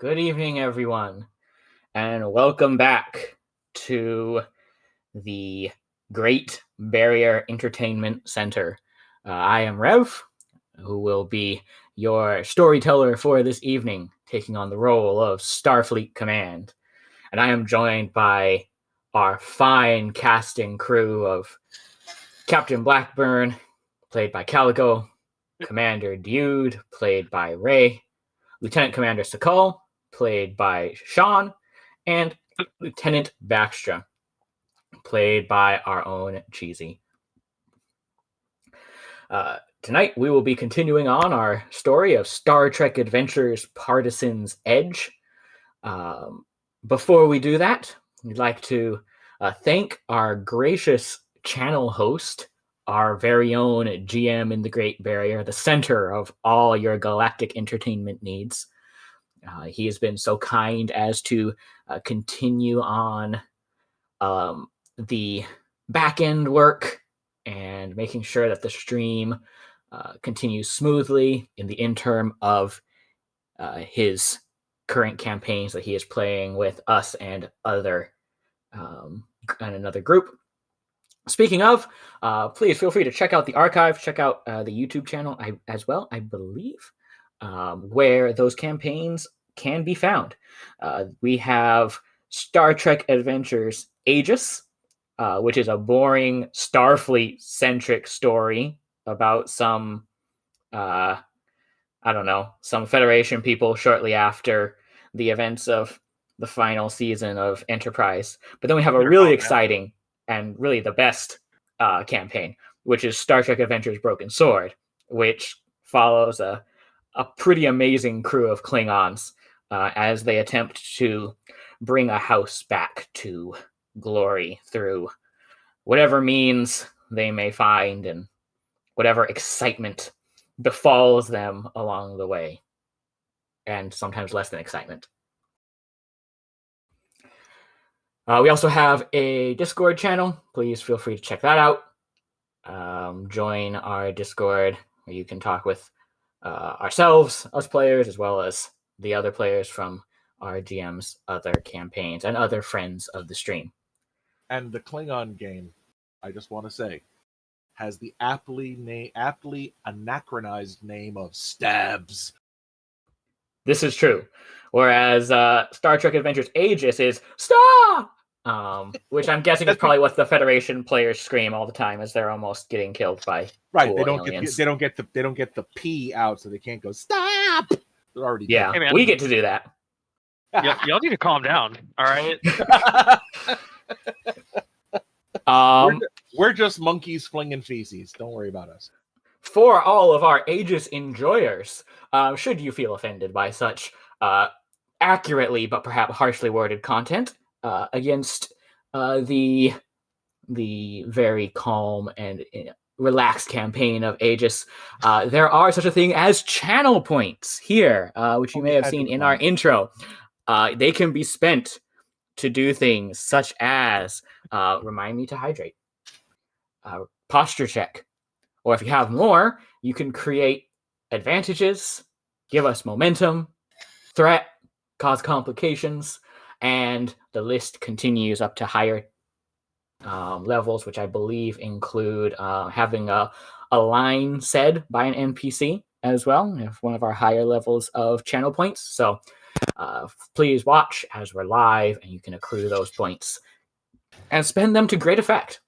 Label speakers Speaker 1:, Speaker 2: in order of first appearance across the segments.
Speaker 1: Good evening, everyone, and welcome back to the Great Barrier Entertainment Center. I am Rev, who will be your storyteller for this evening, taking on the role of Starfleet Command. And I am joined by our fine casting crew of Captain Blackburn, played by Caligo, Commander Dyood, played by Ray, Lieutenant Commander Sakal, played by Sean, and Lieutenant Baxtra, played by our own Cheesy. Tonight, we will be continuing on our story of Star Trek Adventures Partisan's Edge. Before we do that, we'd like to thank our gracious channel host, our very own GM in the Great Barrier, the center of all your galactic entertainment needs. He has been so kind as to continue on the back-end work and making sure that the stream continues smoothly in the interim of his current campaigns that he is playing with us and another group. Speaking of, please feel free to check out the archive, check out the YouTube channel as well, I believe, where those campaigns can be found. We have Star Trek Adventures Aegis, which is a boring Starfleet-centric story about some Federation people shortly after the events of the final season of Enterprise. But then we have a really exciting and really the best campaign, which is Star Trek Adventures Broken Sword, which follows a pretty amazing crew of Klingons as they attempt to bring a house back to glory through whatever means they may find and whatever excitement befalls them along the way, and sometimes less than excitement. We also have a Discord channel. Please feel free to check that out. Join our Discord where you can talk with ourselves, us players, as well as the other players from our GM's other campaigns and other friends of the stream.
Speaker 2: And the Klingon game, I just want to say, has the aptly anachronized name of Stabs.
Speaker 1: This is true. Whereas Star Trek Adventures Aegis is Stop! Which I'm guessing is probably what the Federation players scream all the time as they're almost getting killed by
Speaker 2: right. They don't get the P out, so they can't go stop. They're already
Speaker 1: dead. Hey, we get to do that.
Speaker 3: Y'all need to calm down. All right.
Speaker 2: We're just monkeys flinging feces. Don't worry about us.
Speaker 1: For all of our Aegis enjoyers, should you feel offended by such accurately but perhaps harshly worded content against the very calm and relaxed campaign of Aegis, there are such a thing as channel points here, which you may have seen in our intro. They can be spent to do things such as remind me to hydrate, posture check, or if you have more, you can create advantages, give us momentum, threat, cause complications, and the list continues up to higher levels, which I believe include having a line said by an NPC as well, if one of our higher levels of channel points. So please watch as we're live, and you can accrue those points and spend them to great effect.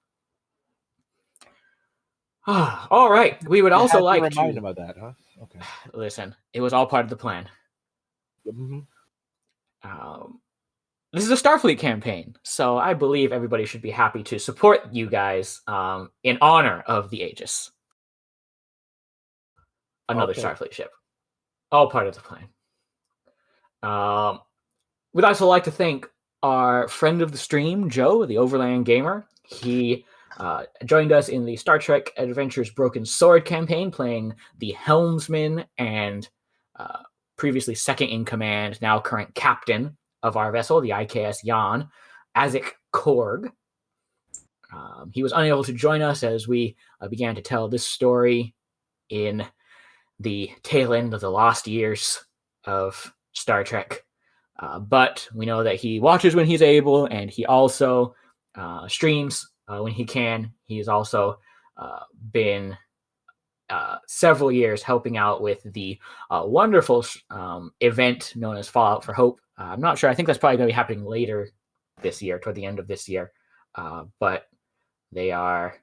Speaker 1: All right. We would also like to
Speaker 2: remind him of that, huh? Okay.
Speaker 1: Listen, it was all part of the plan.
Speaker 2: Mm-hmm.
Speaker 1: This is a Starfleet campaign, so I believe everybody should be happy to support you guys in honor of the Aegis. Another Starfleet ship. All part of the plan. We'd also like to thank our friend of the stream, Joe, the OverlandGamer. He joined us in the Star Trek Adventures Broken Sword campaign, playing the helmsman and previously second in command, now current captain of our vessel, the IKS Jan, Azek Korg. He was unable to join us as we began to tell this story in the tail end of the lost years of Star Trek. But we know that he watches when he's able, and he also streams when he can. He's also been several years helping out with the wonderful event known as Fallout for Hope. I'm not sure. I think that's probably going to be happening later this year, toward the end of this year. But they are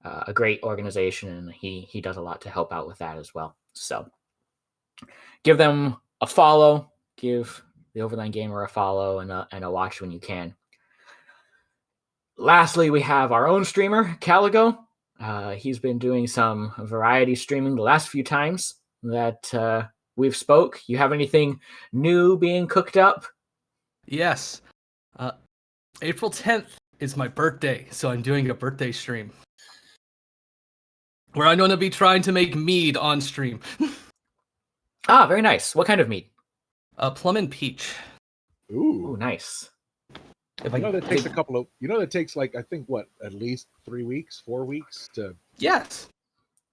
Speaker 1: a great organization, and he does a lot to help out with that as well. So give them a follow. Give the OverlandGamer a follow and a watch when you can. Lastly, we have our own streamer, Caligo. He's been doing some variety streaming the last few times that we've spoke. You have anything new being cooked up?
Speaker 4: Yes. April 10th is my birthday, so I'm doing a birthday stream where I'm going to be trying to make mead on stream.
Speaker 1: Very nice. What kind of mead?
Speaker 4: Plum and peach.
Speaker 1: Ooh, nice.
Speaker 2: If I know that takes that takes like, I think, what, at least 3 weeks, 4 weeks to...
Speaker 4: Yes.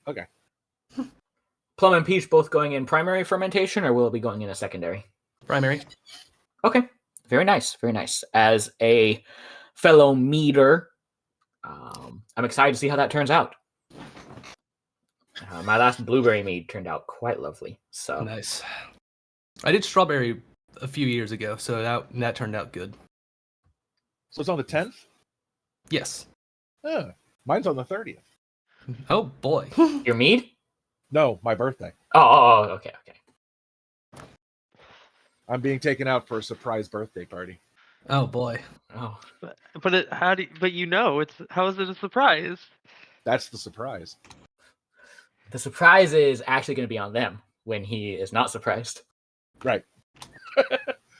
Speaker 2: Okay.
Speaker 1: Plum and peach both going in primary fermentation, or will it be going in a secondary?
Speaker 4: Primary.
Speaker 1: Okay. Very nice. Very nice. As a fellow meader, I'm excited to see how that turns out. My last blueberry mead turned out quite lovely. So
Speaker 4: nice. I did strawberry a few years ago, so that turned out good.
Speaker 2: So it's on the 10th?
Speaker 4: Yes.
Speaker 2: Mine's on the 30th.
Speaker 4: Oh, boy.
Speaker 1: Your mead?
Speaker 2: No, my birthday.
Speaker 1: Oh, okay.
Speaker 2: I'm being taken out for a surprise birthday party.
Speaker 4: Oh, boy.
Speaker 1: Oh.
Speaker 3: But how is it a surprise?
Speaker 2: That's the surprise.
Speaker 1: The surprise is actually going to be on them when he is not surprised.
Speaker 2: Right.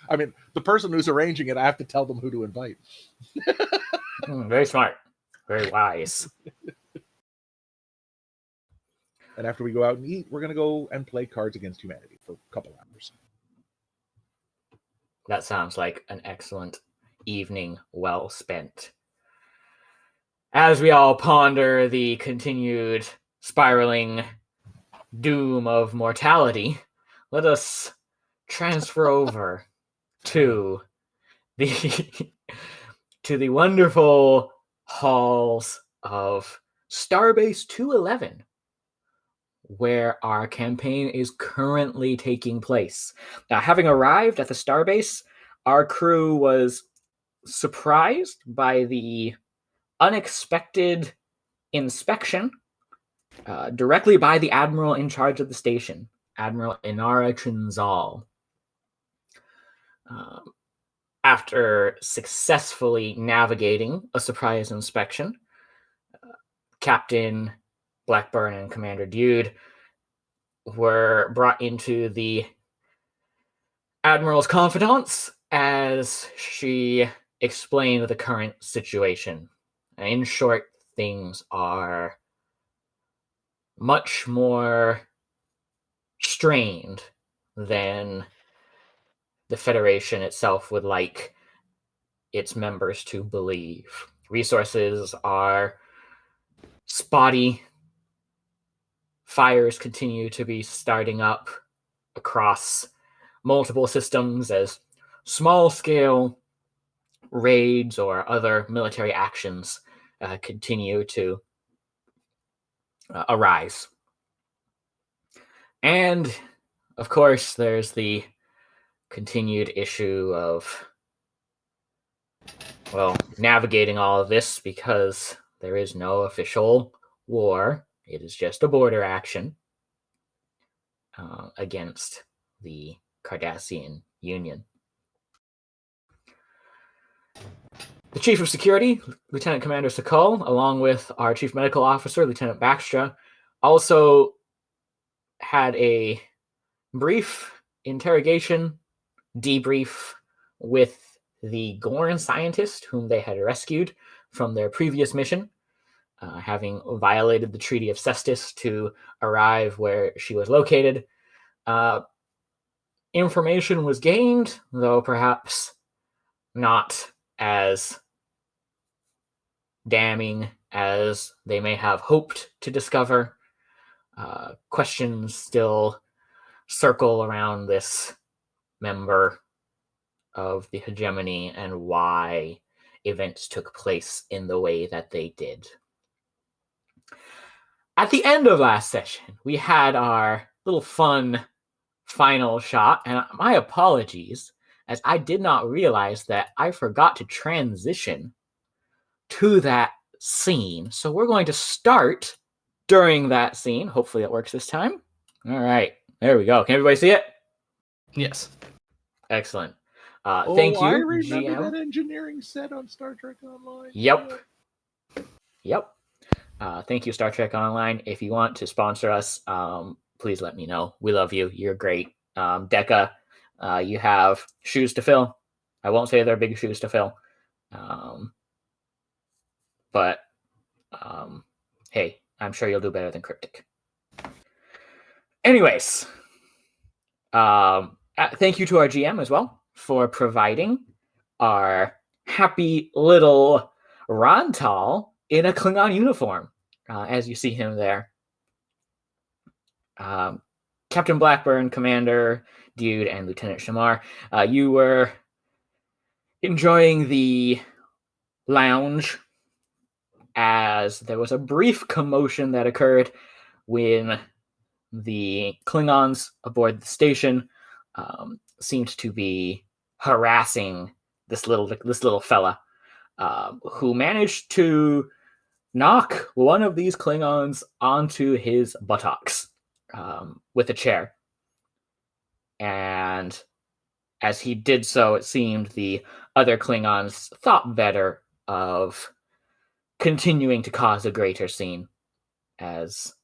Speaker 2: I mean, the person who's arranging it, I have to tell them who to invite.
Speaker 1: Very smart. Very wise.
Speaker 2: And after we go out and eat, we're going to go and play Cards Against Humanity for a couple hours.
Speaker 1: That sounds like an excellent evening well spent. As we all ponder the continued spiraling doom of mortality, let us transfer over to the wonderful halls of Starbase 211, where our campaign is currently taking place. Now, having arrived at the Starbase, our crew was surprised by the unexpected inspection directly by the admiral in charge of the station, Admiral Inara Trinzal. After successfully navigating a surprise inspection, Captain Blackburn and Commander Dyood were brought into the Admiral's confidence as she explained the current situation. In short, things are much more strained than the Federation itself would like its members to believe. Resources are spotty. Fires continue to be starting up across multiple systems as small-scale raids or other military actions continue to arise. And, of course, there's the continued issue of, navigating all of this because there is no official war. It is just a border action against the Cardassian Union. The Chief of Security, Lieutenant Commander Sakul, along with our Chief Medical Officer, Lieutenant Baxtra, also had a brief interrogation, debrief with the Gorn scientist whom they had rescued from their previous mission, having violated the Treaty of Cestus to arrive where she was located. Information was gained, though perhaps not as damning as they may have hoped to discover. Questions still circle around this member of the hegemony and why events took place in the way that they did. At the end of last session, we had our little fun final shot, and my apologies, as I did not realize that I forgot to transition to that scene. So we're going to start during that scene. Hopefully it works this time. All right, there we go. Can everybody see it?
Speaker 4: Yes.
Speaker 1: Excellent. Thank you,
Speaker 2: I remember
Speaker 1: GM.
Speaker 2: that engineering set on Star Trek Online.
Speaker 1: Yep. Thank you, Star Trek Online. If you want to sponsor us, please let me know. We love you. You're great. Deca, you have shoes to fill. I won't say they're big shoes to fill. But hey, I'm sure you'll do better than Cryptic. Anyways, thank you to our GM as well for providing our happy little Rontal in a Klingon uniform, as you see him there. Captain Blackburn, Commander Dyood, and Lieutenant Shamar, you were enjoying the lounge as there was a brief commotion that occurred when the Klingons aboard the station seemed to be harassing this little fella, who managed to knock one of these Klingons onto his buttocks with a chair. And as he did so, it seemed the other Klingons thought better of continuing to cause a greater scene, as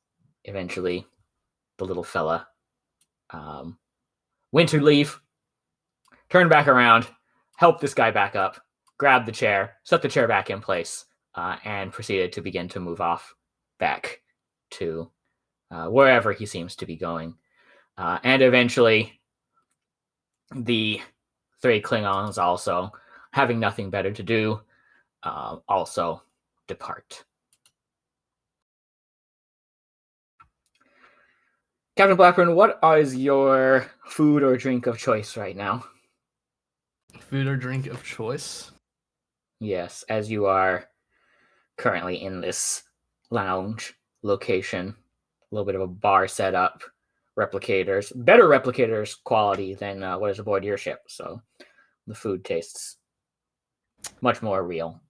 Speaker 1: eventually the little fella went to leave, turned back around, helped this guy back up, grabbed the chair, set the chair back in place, and proceeded to begin to move off back to wherever he seems to be going. And eventually, the three Klingons, also having nothing better to do, also depart. Captain Blackburn, what is your food or drink of choice right now?
Speaker 4: Food or drink of choice?
Speaker 1: Yes, as you are currently in this lounge location, a little bit of a bar setup, replicators, better replicators quality than what is aboard your ship. So the food tastes much more real,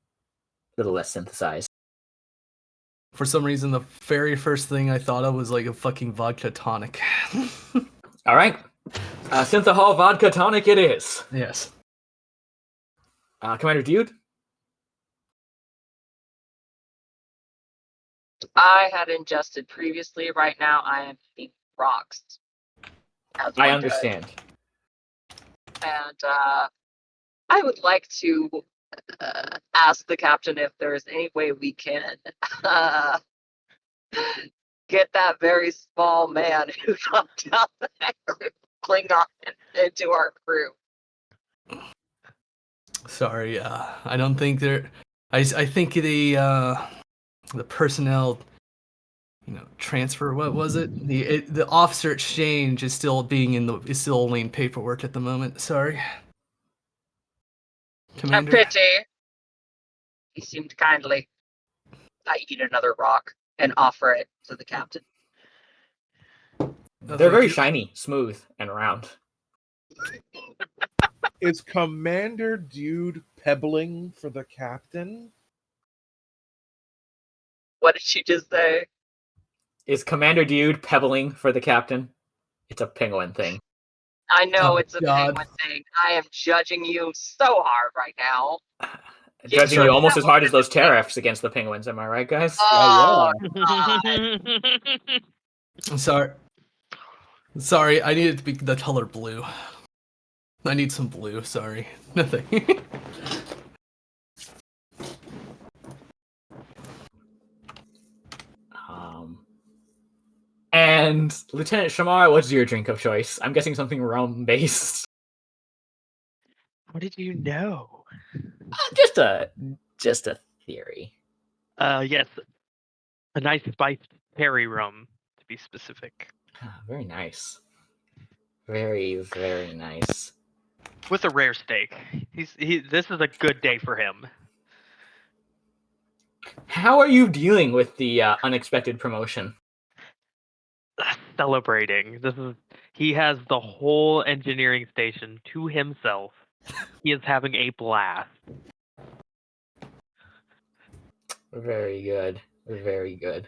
Speaker 1: a little less synthesized.
Speaker 4: For some reason, the very first thing I thought of was like a fucking vodka tonic.
Speaker 1: All right. Synthahol vodka tonic it is.
Speaker 4: Yes.
Speaker 1: Commander Dyood?
Speaker 5: I had ingested previously. Right now, I am eating rocks.
Speaker 1: I understand.
Speaker 5: And I would like to ask the captain if there's any way we can get that very small man who got down that Klingon into our crew.
Speaker 4: Sorry, I don't think there. I think the personnel, transfer. What was it? The officer exchange is still only in paperwork at the moment. Sorry, Commander.
Speaker 5: A pity. He seemed kindly. I eat another rock and offer it to the captain.
Speaker 1: They're very shiny, smooth, and round.
Speaker 2: Is Commander Dyood pebbling for the captain?
Speaker 5: What did she just say?
Speaker 1: Is Commander Dyood pebbling for the captain? It's a penguin thing.
Speaker 5: I know
Speaker 4: Oh,
Speaker 5: it's a
Speaker 4: God.
Speaker 5: penguin thing. I am judging you so hard right now.
Speaker 1: Judging you almost as hard as those tariffs against the penguins, am I right, guys?
Speaker 5: Oh, God.
Speaker 4: I'm sorry. Sorry, I need it to be the color blue. I need some blue. Sorry, nothing.
Speaker 1: And Lieutenant Shamar, what's your drink of choice? I'm guessing something rum-based.
Speaker 3: What did you know?
Speaker 1: Just a theory.
Speaker 3: Yes. A nice spiced cherry rum, to be specific.
Speaker 1: Very nice. Very, very nice.
Speaker 3: with a rare steak. This is a good day for him.
Speaker 1: How are you dealing with the unexpected promotion?
Speaker 3: Celebrating. He has the whole engineering station to himself. He is having a blast.
Speaker 1: Very good. Very good.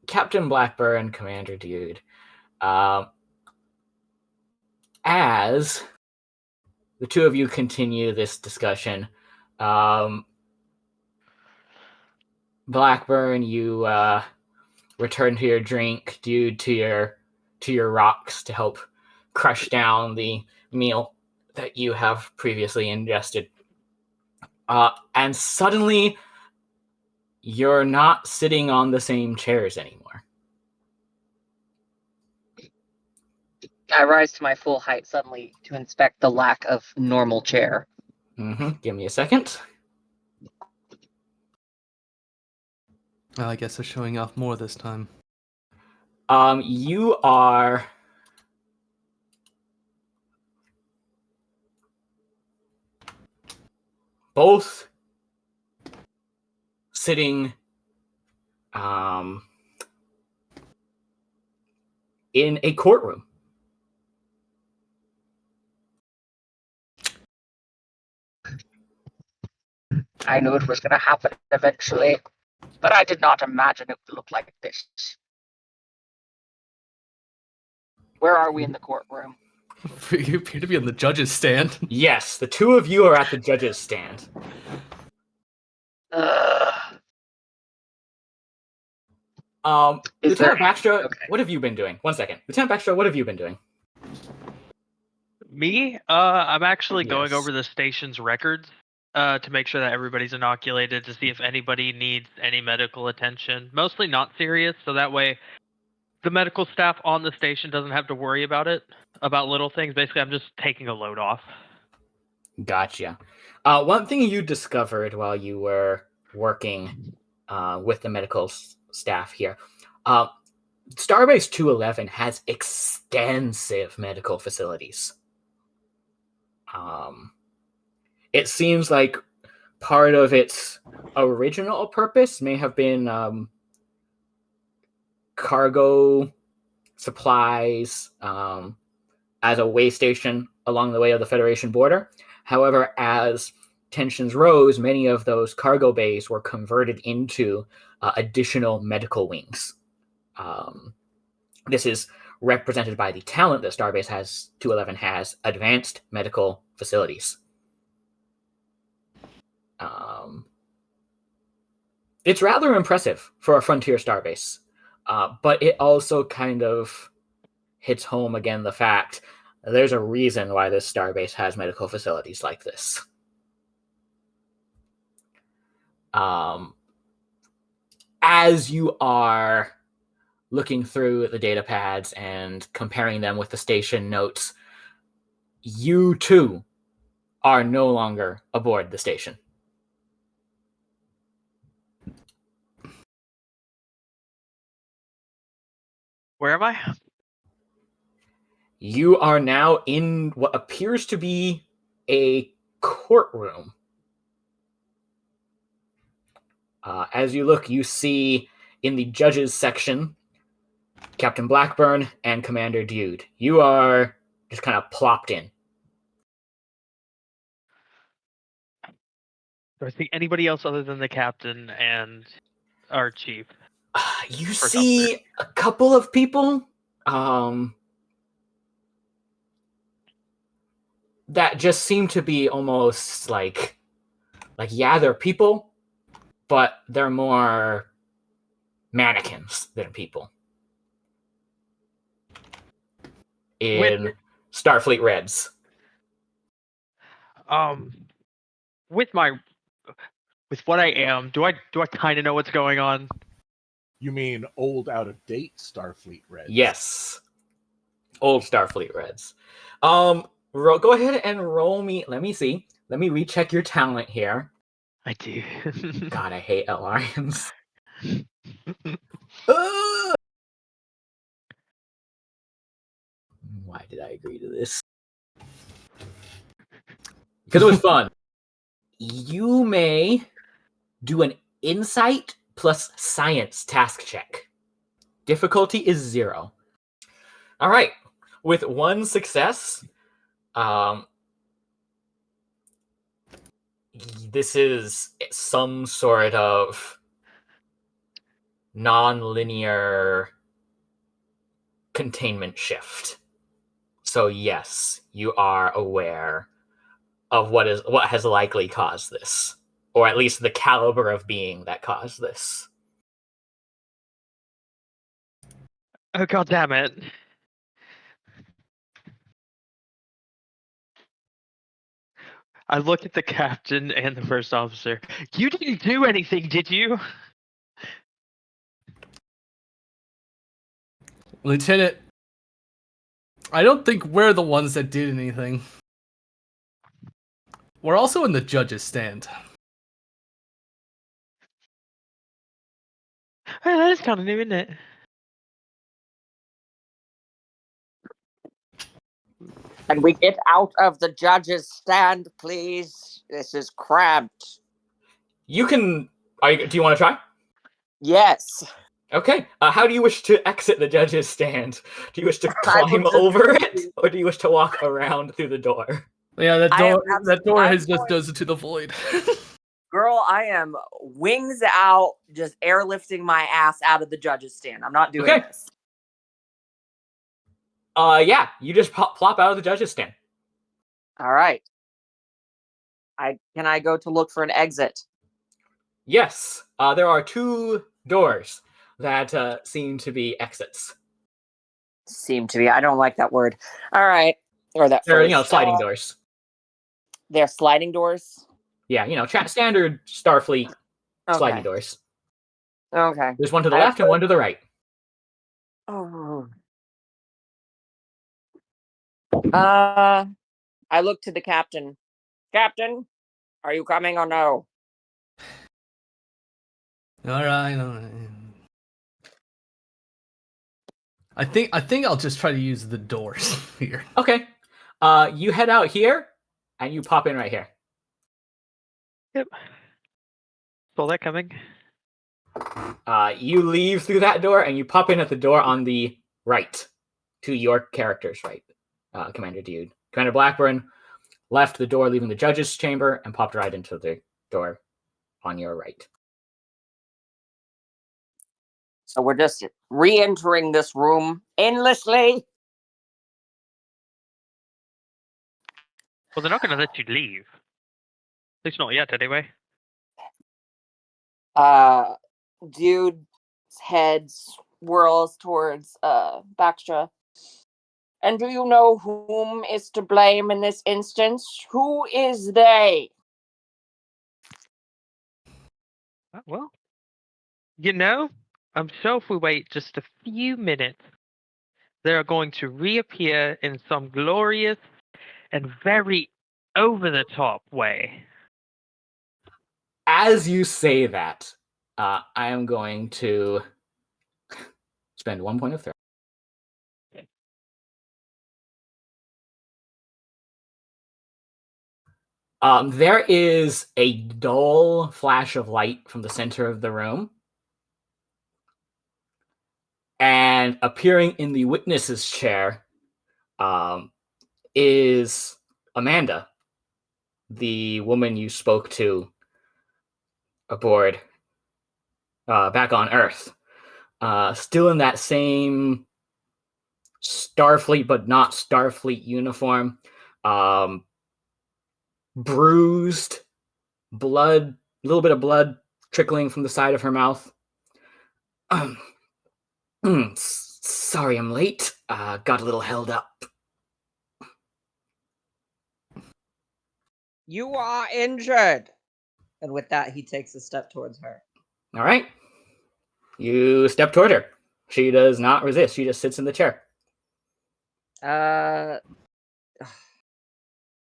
Speaker 1: Captain Blackburn, Commander Dyood. As the two of you continue this discussion, Blackburn, you return to your drink, Dyood to your rocks to help crush down the meal that you have previously ingested. And suddenly, you're not sitting on the same chairs anymore.
Speaker 5: I rise to my full height suddenly to inspect the lack of normal chair.
Speaker 1: Give me a second.
Speaker 4: Well, I guess they're showing off more this time.
Speaker 1: You are both sitting in a courtroom.
Speaker 5: I knew it was going to happen eventually, but I did not imagine it would look like this. Where are we in the courtroom?
Speaker 4: You appear to be on the judge's stand.
Speaker 1: Yes, the two of you are at the judge's stand. Lieutenant Baxtra,
Speaker 5: okay.
Speaker 1: What have you been doing? 1 second. Lieutenant Baxtra, what have you been doing?
Speaker 3: Me? I'm actually going
Speaker 1: Yes.
Speaker 3: over the station's records to make sure that everybody's inoculated, to see if anybody needs any medical attention. Mostly not serious, so that way the medical staff on the station doesn't have to worry about it, about little things. Basically, I'm just taking a load off.
Speaker 1: Gotcha. One thing you discovered while you were working with the medical staff here, Starbase 211 has extensive medical facilities. It seems like part of its original purpose may have been cargo supplies as a way station along the way of the Federation border. However, as tensions rose, many of those cargo bays were converted into additional medical wings. This is represented by the talent that Starbase 211 has, advanced medical facilities. It's rather impressive for a frontier starbase, but it also kind of hits home again the fact there's a reason why this starbase has medical facilities like this. As you are looking through the data pads and comparing them with the station notes, you too are no longer aboard the station.
Speaker 3: Where am I?
Speaker 1: You are now in what appears to be a courtroom. As you look, you see in the judges section Captain Blackburn and Commander Dyood. You are just kind of plopped in.
Speaker 3: Do I see anybody else other than the captain and our chief?
Speaker 1: You
Speaker 3: For
Speaker 1: see a couple of people that just seem to be almost like yeah, they're people, but they're more mannequins than people. In Starfleet Reds.
Speaker 3: With what I am, do I kind of know what's going on?
Speaker 2: You mean old, out of date Starfleet Reds?
Speaker 1: Yes, old Starfleet Reds. Go ahead and roll me. Let me see. Let me recheck your talent here.
Speaker 3: I do.
Speaker 1: God, I hate Alliance. Why did I agree to this? Because it was fun. You may do an insight plus science task check. Difficulty is 0. All right. With 1 success, this is some sort of non-linear containment shift. So yes, you are aware of what has likely caused this, or at least the caliber of being that caused this.
Speaker 3: Oh, god damn it. I look at the captain and the first officer. You didn't do anything, did you?
Speaker 4: Lieutenant, I don't think we're the ones that did anything. We're also in the judge's stand.
Speaker 3: Hey, that is kind of new, isn't it?
Speaker 5: Can we get out of the judge's stand, please? This is cramped.
Speaker 1: You can. Do you want to try?
Speaker 5: Yes.
Speaker 1: Okay. How do you wish to exit the judge's stand? Do you wish to
Speaker 5: I would
Speaker 1: climb
Speaker 5: just-
Speaker 1: over it, or do you wish to walk around through the door?
Speaker 4: Yeah, that door
Speaker 5: I'm
Speaker 4: has just
Speaker 5: going-
Speaker 4: does it to the void.
Speaker 5: Girl, I am wings out, just airlifting my ass out of the judge's stand. I'm not doing
Speaker 1: Okay.
Speaker 5: this.
Speaker 1: Yeah, you just plop out of the judge's stand.
Speaker 5: All right. Can I go to look for an exit?
Speaker 1: Yes, there are 2 doors that seem to be exits.
Speaker 5: Seem to be. I don't like that word. All right. Or that
Speaker 1: They're,
Speaker 5: phrase.
Speaker 1: sliding doors.
Speaker 5: They're sliding doors?
Speaker 1: Yeah, standard Starfleet sliding
Speaker 5: Okay.
Speaker 1: doors.
Speaker 5: Okay.
Speaker 1: There's one to the left and one to the right.
Speaker 5: Oh. I look to the captain. Captain, are you coming or no?
Speaker 4: All right. I think I'll just try to use the doors here.
Speaker 1: Okay. You head out here, and you pop in right here.
Speaker 3: Yep. Saw that coming.
Speaker 1: You leave through that door, and you pop in at the door on the right, to your character's right, Commander Dyood. Commander Blackburn left the door leaving the judge's chamber and popped right into the door on your right.
Speaker 5: So we're just re-entering this room endlessly.
Speaker 3: Well, they're not going to let you leave. At least not yet, anyway.
Speaker 5: Dude's head whirls towards Baxtra. And do you know whom is to blame in this instance? Who is they?
Speaker 3: Well, I'm sure if we wait just a few minutes, they're going to reappear in some glorious and very over-the-top way.
Speaker 1: As you say that, I am going to spend 1 point of threat. There is a dull flash of light from the center of the room. And appearing in the witness's chair is Amanda, the woman you spoke to aboard back on Earth. Still in that same Starfleet, but not Starfleet uniform. Bruised, blood, a little bit of blood trickling from the side of her mouth. Sorry I'm late. Got a little held up.
Speaker 5: You are injured. And with that, he takes a step towards her.
Speaker 1: All right. You step toward her. She does not resist. She just sits in the chair.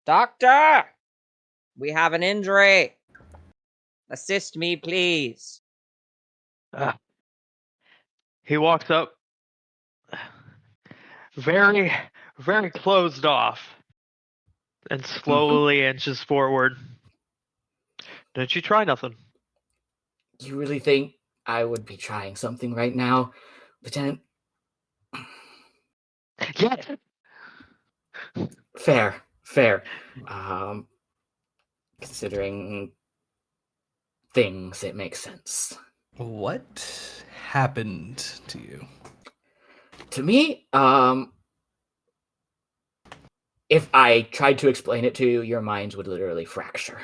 Speaker 5: Doctor! We have an injury. Assist me, please.
Speaker 3: He walks up. Very, very closed off, and slowly inches forward. Didn't you try nothing?
Speaker 1: You really think I would be trying something right now, Lieutenant?
Speaker 3: Yes.
Speaker 1: Fair. Considering things, it makes sense.
Speaker 4: What happened to you?
Speaker 1: To me, if I tried to explain it to you, your minds would literally fracture.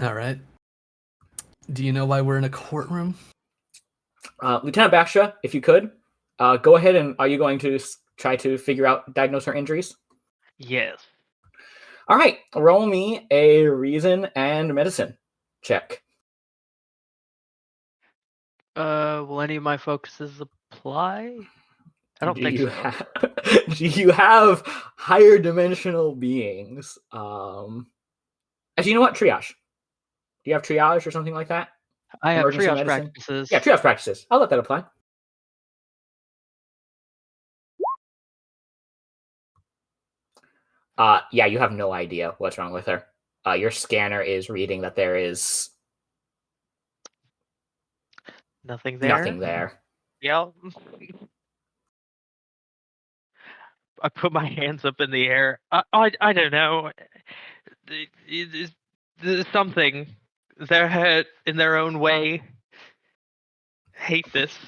Speaker 4: All right. Do you know why we're in a courtroom?
Speaker 1: Lieutenant Baxtra, if you could, go ahead and are you going to try to diagnose her injuries?
Speaker 3: Yes.
Speaker 1: All right, roll me a reason and medicine check.
Speaker 3: Will any of my focuses apply? I don't think so.
Speaker 1: Do you have higher dimensional beings? Actually, you know what? Triage. Do you have triage or something like that?
Speaker 3: I have
Speaker 1: Emergency
Speaker 3: triage
Speaker 1: medicine?
Speaker 3: practices.
Speaker 1: Yeah, triage practices. I'll let that apply. Yeah, you have no idea what's wrong with her. Your scanner is reading that there is
Speaker 3: Nothing there.
Speaker 1: nothing there.
Speaker 3: Yeah. I put my hands up in the air. I don't know. There's something. They're in their own way. Hate this.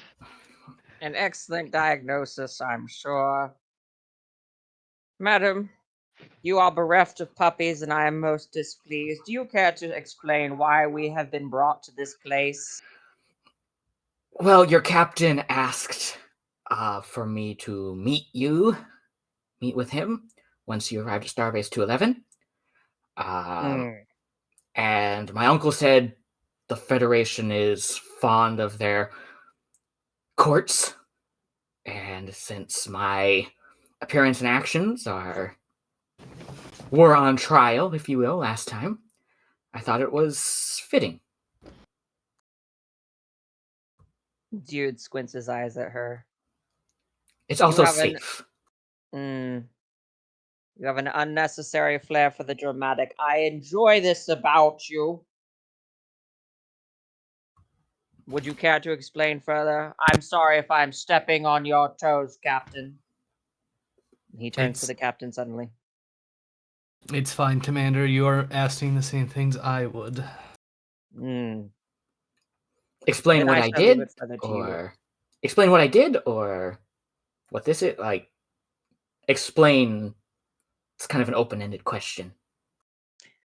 Speaker 5: An excellent diagnosis, I'm sure. Madam, you are bereft of puppies, and I am most displeased. Do you care to explain why we have been brought to this place?
Speaker 1: Well, your captain asked for me to meet with him once you arrived at Starbase 211. And my uncle said the Federation is fond of their courts, and since my appearance and actions were on trial, if you will, last time, I thought it was fitting.
Speaker 5: Dyood squints his eyes at her.
Speaker 1: It's also
Speaker 5: have
Speaker 1: safe.
Speaker 5: You have an unnecessary flair for the dramatic. I enjoy this about you. Would you care to explain further? I'm sorry if I'm stepping on your toes, Captain. He turns to the captain suddenly.
Speaker 4: It's fine, Commander. You are asking the same things I would.
Speaker 1: Explain
Speaker 5: Then
Speaker 1: what
Speaker 5: I
Speaker 1: I
Speaker 5: shall leave
Speaker 1: did,
Speaker 5: it further to you.
Speaker 1: or explain what I did, or what this is like. Explain. It's kind of an open-ended question.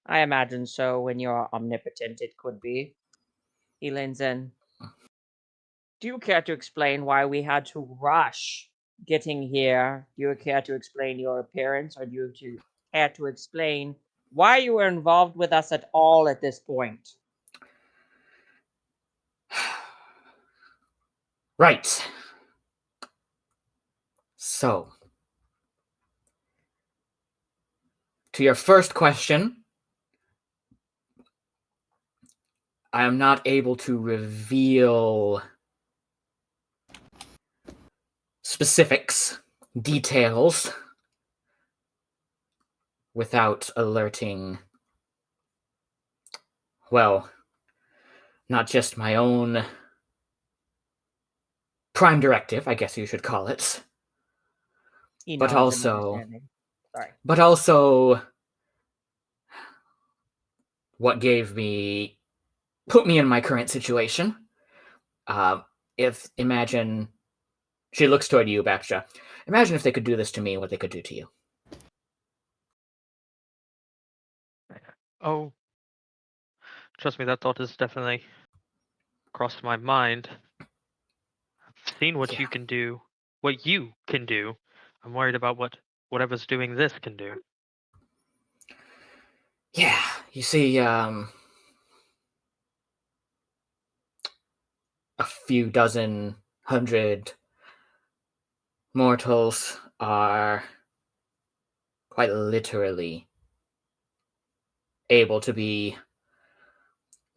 Speaker 5: I imagine so. When you're omnipotent, it could be. He leans in. Do you care to explain why we had to rush getting here? Do you care to explain your appearance, or do you care to explain why you were involved with us at all at this point?
Speaker 1: Right. So, to your first question, I am not able to reveal specifics, details, without alerting, well, not just my own prime directive, I guess you should call it,
Speaker 5: He
Speaker 1: but
Speaker 5: nods in
Speaker 1: also,
Speaker 5: understanding. Sorry.
Speaker 1: but also what put me in my current situation. Imagine, she looks toward you, Baxtra. Imagine if they could do this to me, what they could do to you.
Speaker 3: Oh, trust me, that thought has definitely crossed my mind. I've seen what you can do. What you can do. I'm worried about what whatever's doing this can do.
Speaker 1: Yeah, you see, a few dozen, 100 mortals are quite literally able to be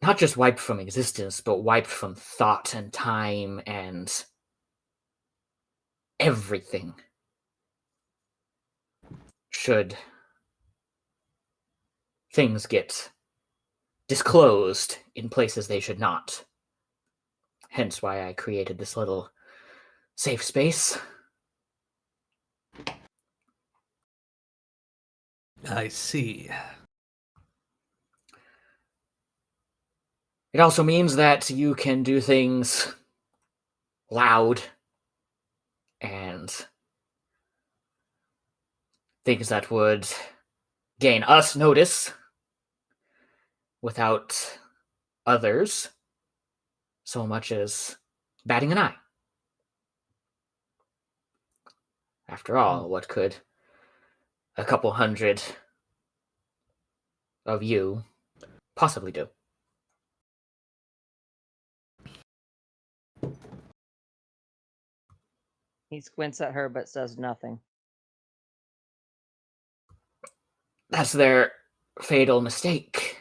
Speaker 1: not just wiped from existence, but wiped from thought and time and everything should things get disclosed in places they should not. Hence why I created this little safe space.
Speaker 4: I see.
Speaker 1: It also means that you can do things loud and things that would gain us notice without others so much as batting an eye. After all, what could a couple hundred of you possibly do?
Speaker 6: He squints at her but says nothing.
Speaker 1: That's their fatal mistake.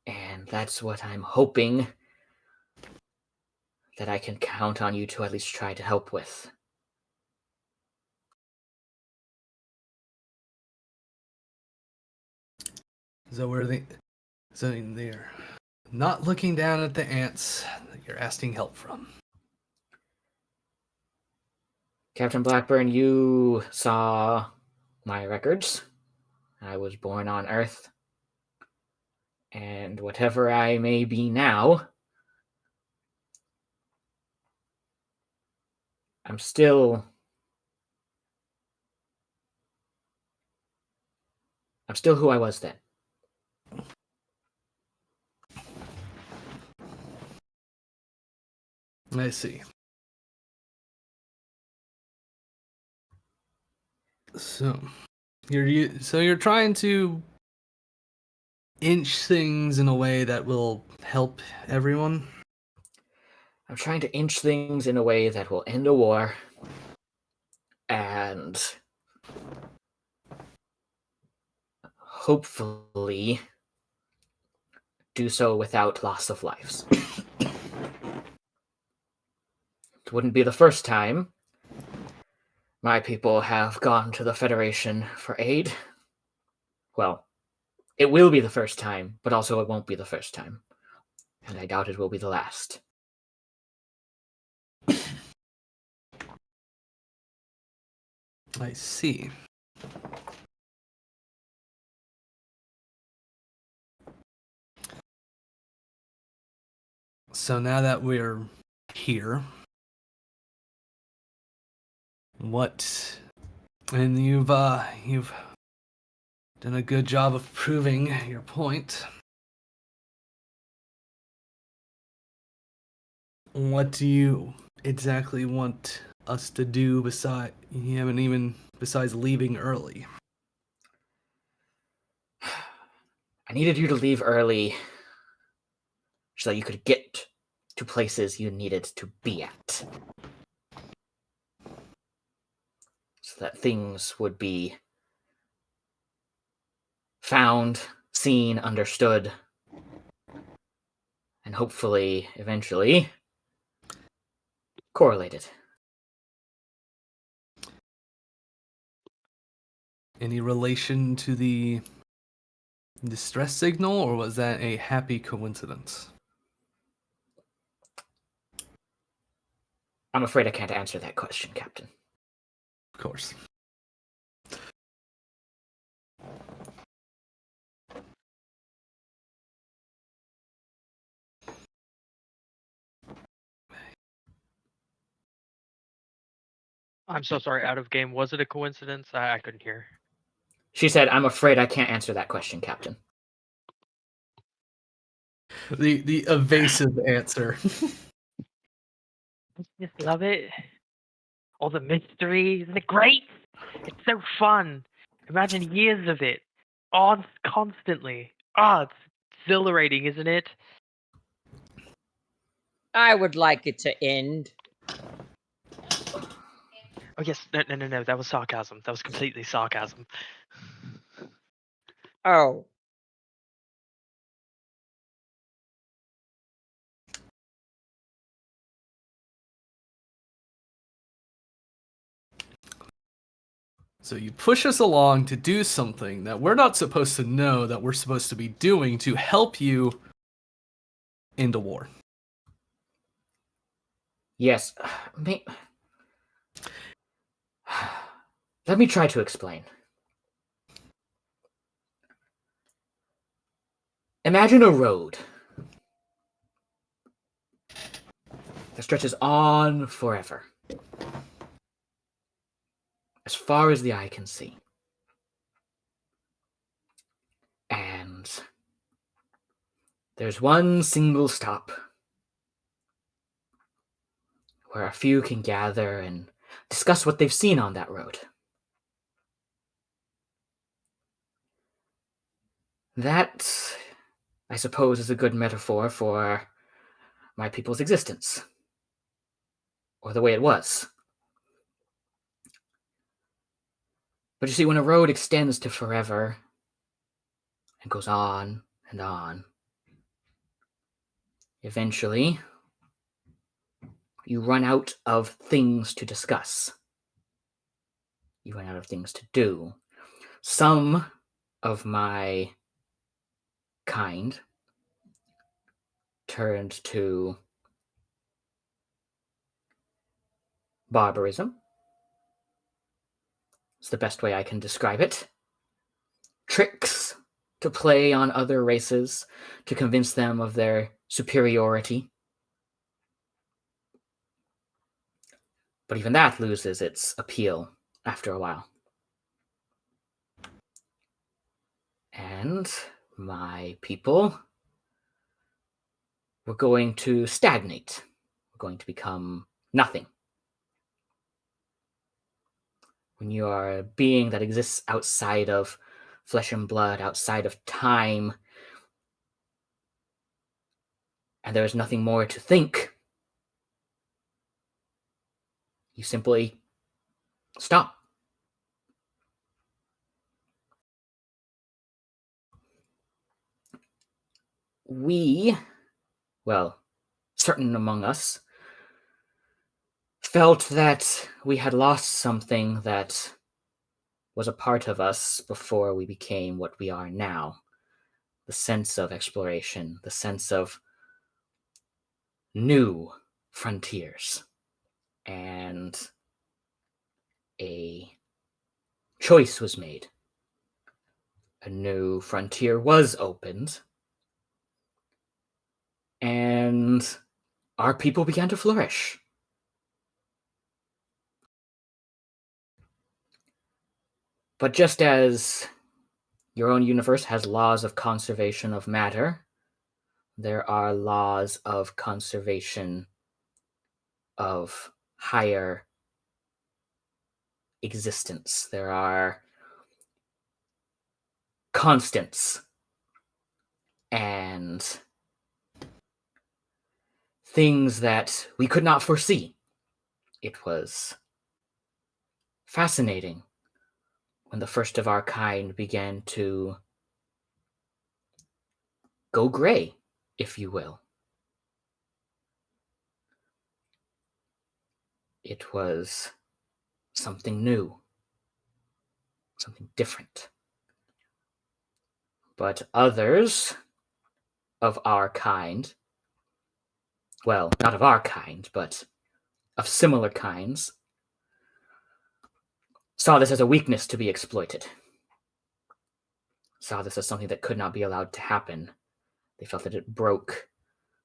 Speaker 1: And that's what I'm hoping that I can count on you to at least try to help with.
Speaker 4: So they're not looking down at the ants that you're asking help from.
Speaker 1: Captain Blackburn, you saw my records. I was born on Earth. And whatever I may be now, I'm still who I was then.
Speaker 4: I see. So you're trying to inch things in a way that will help everyone?
Speaker 1: I'm trying to inch things in a way that will end a war and hopefully do so without loss of lives. It wouldn't be the first time my people have gone to the Federation for aid. Well, it will be the first time, but also it won't be the first time. And I doubt it will be the last.
Speaker 4: I see. So now that we're here, and you've done a good job of proving your point. What do you exactly want us to do besides leaving early?
Speaker 1: I needed you to leave early so that you could get to places you needed to be at. So that things would be found, seen, understood, and hopefully, eventually, correlated.
Speaker 4: Any relation to the distress signal, or was that a happy coincidence?
Speaker 1: I'm afraid I can't answer that question, Captain.
Speaker 4: Of course.
Speaker 3: I'm so sorry, out of game. Was it a coincidence? I couldn't hear.
Speaker 1: She said, I'm afraid I can't answer that question, Captain.
Speaker 4: The evasive answer.
Speaker 3: I just love it. All the mystery. Isn't it great? It's so fun. Imagine years of it. On constantly. It's exhilarating, isn't it?
Speaker 6: I would like it to end.
Speaker 3: Oh yes, no. That was sarcasm. That was completely sarcasm.
Speaker 6: Oh.
Speaker 4: So you push us along to do something that we're not supposed to know that we're supposed to be doing to help you into war.
Speaker 1: Yes. Let me try to explain. Imagine a road that stretches on forever, as far as the eye can see. And there's one single stop where a few can gather and discuss what they've seen on that road. That, I suppose, is a good metaphor for my people's existence, or the way it was. But you see, when a road extends to forever and goes on and on, eventually you run out of things to discuss. You run out of things to do. Some of my kind turned to barbarism. It's the best way I can describe it. Tricks to play on other races to convince them of their superiority. But even that loses its appeal after a while. And my people were going to stagnate. We're going to become nothing. When you are a being that exists outside of flesh and blood, outside of time, and there is nothing more to think, you simply stop. We, well, certain among us, felt that we had lost something that was a part of us before we became what we are now. The sense of exploration, the sense of new frontiers. And a choice was made. A new frontier was opened. And our people began to flourish. But just as your own universe has laws of conservation of matter, there are laws of conservation of higher existence. There are constants and things that we could not foresee. It was fascinating when the first of our kind began to go gray, if you will. It was something new, something different. But others of our kind, well, not of our kind, but of similar kinds, saw this as a weakness to be exploited. Saw this as something that could not be allowed to happen. They felt that it broke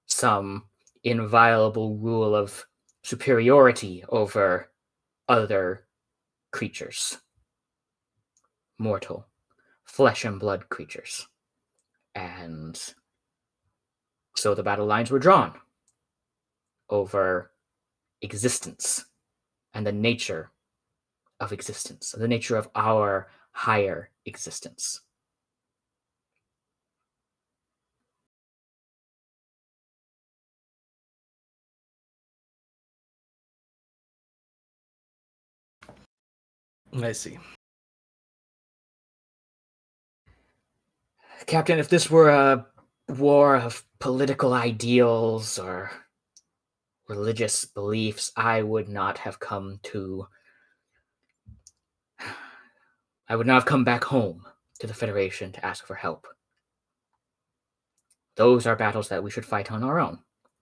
Speaker 1: some inviolable rule of superiority over other creatures. Mortal, flesh and blood creatures. And so the battle lines were drawn over existence and the nature of existence, the nature of our higher existence.
Speaker 4: I see.
Speaker 1: Captain, if this were a war of political ideals or religious beliefs, I would not have come to I would not have come back home to the Federation to ask for help. Those are battles that we should fight on our own.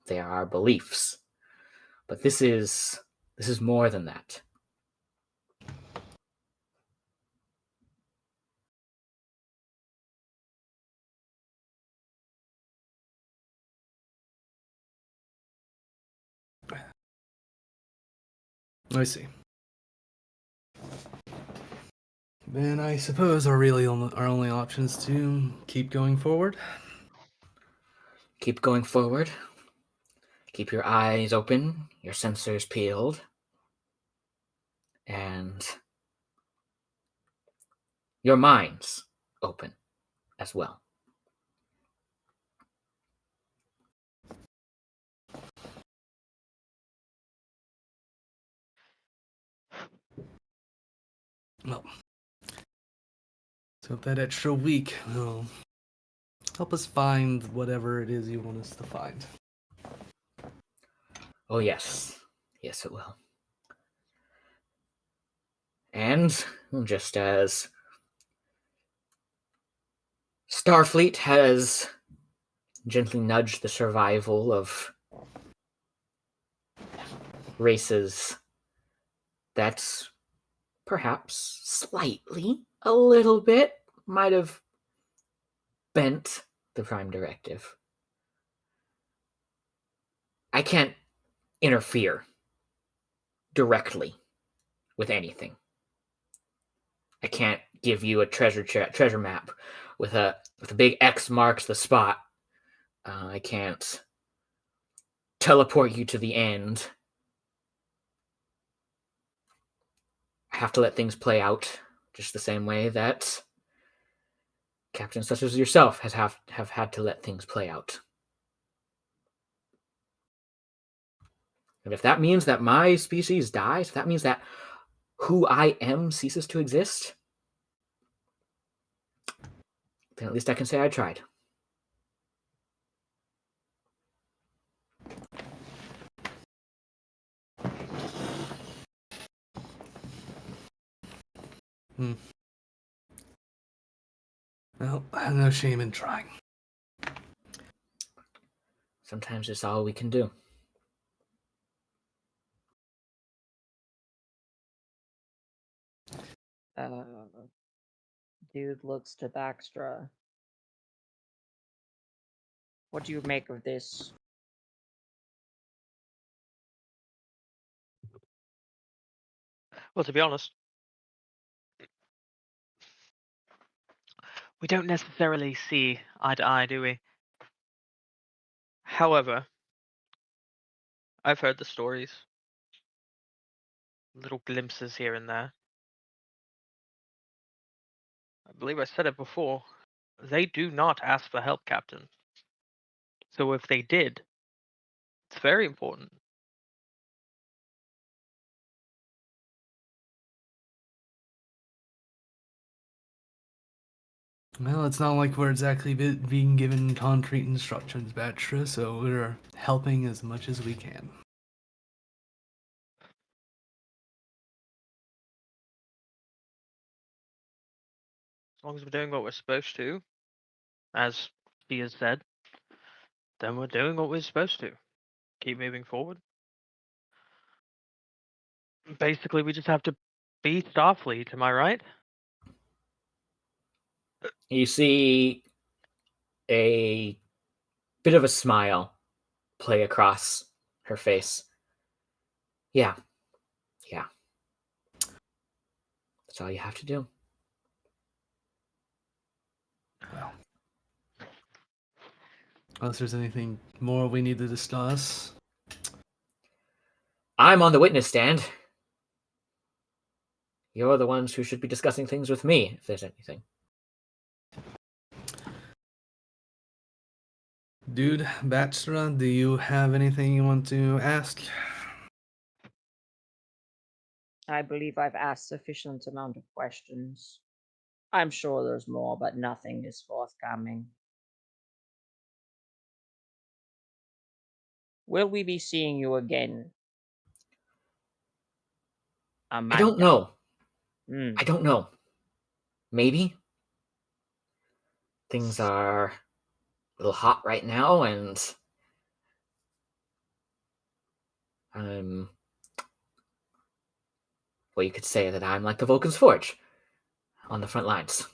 Speaker 1: They are our beliefs. But this is more than that.
Speaker 4: I see. Then I suppose our only option is to keep going forward.
Speaker 1: Keep going forward. Keep your eyes open, your sensors peeled, and your minds open as well.
Speaker 4: Well, so that extra week will help us find whatever it is you want us to find.
Speaker 1: Oh, yes. Yes, it will. And just as Starfleet has gently nudged the survival of races that perhaps slightly, a little bit, might have bent the Prime Directive. I can't interfere directly with anything. I can't give you a treasure map with a big X marks the spot. I can't teleport you to the end. I have to let things play out just the same way that captains such as yourself have had to let things play out. And if that means that my species dies, if that means that who I am ceases to exist, then at least I can say I tried.
Speaker 4: Well, no shame in trying.
Speaker 1: Sometimes it's all we can do.
Speaker 6: Dyood looks to Baxtra. What do you make of this?
Speaker 3: Well, to be honest, we don't necessarily see eye to eye, do we? However, I've heard the stories, little glimpses here and there. I believe I said it before. They do not ask for help, Captain. So if they did, it's very important.
Speaker 4: Well, it's not like we're exactly being given concrete instructions, Baxtra, so we're helping as much as we can.
Speaker 3: As long as we're doing what we're supposed to, as he has said, then we're doing what we're supposed to. Keep moving forward. Basically, we just have to be Starfleet, am I right?
Speaker 1: You see a bit of a smile play across her face. Yeah. That's all you have to do.
Speaker 4: Well, unless there's anything more we need to discuss.
Speaker 1: I'm on the witness stand. You're the ones who should be discussing things with me, if there's anything.
Speaker 4: Dyood, Baxtra, do you have anything you want to ask?
Speaker 6: I believe I've asked sufficient amount of questions. I'm sure there's more, but nothing is forthcoming. Will we be seeing you again?
Speaker 1: I don't know.
Speaker 6: Hmm.
Speaker 1: I don't know. maybe. Things are a little hot right now, and well, you could say that I'm like the Vulcan's Forge on the front lines.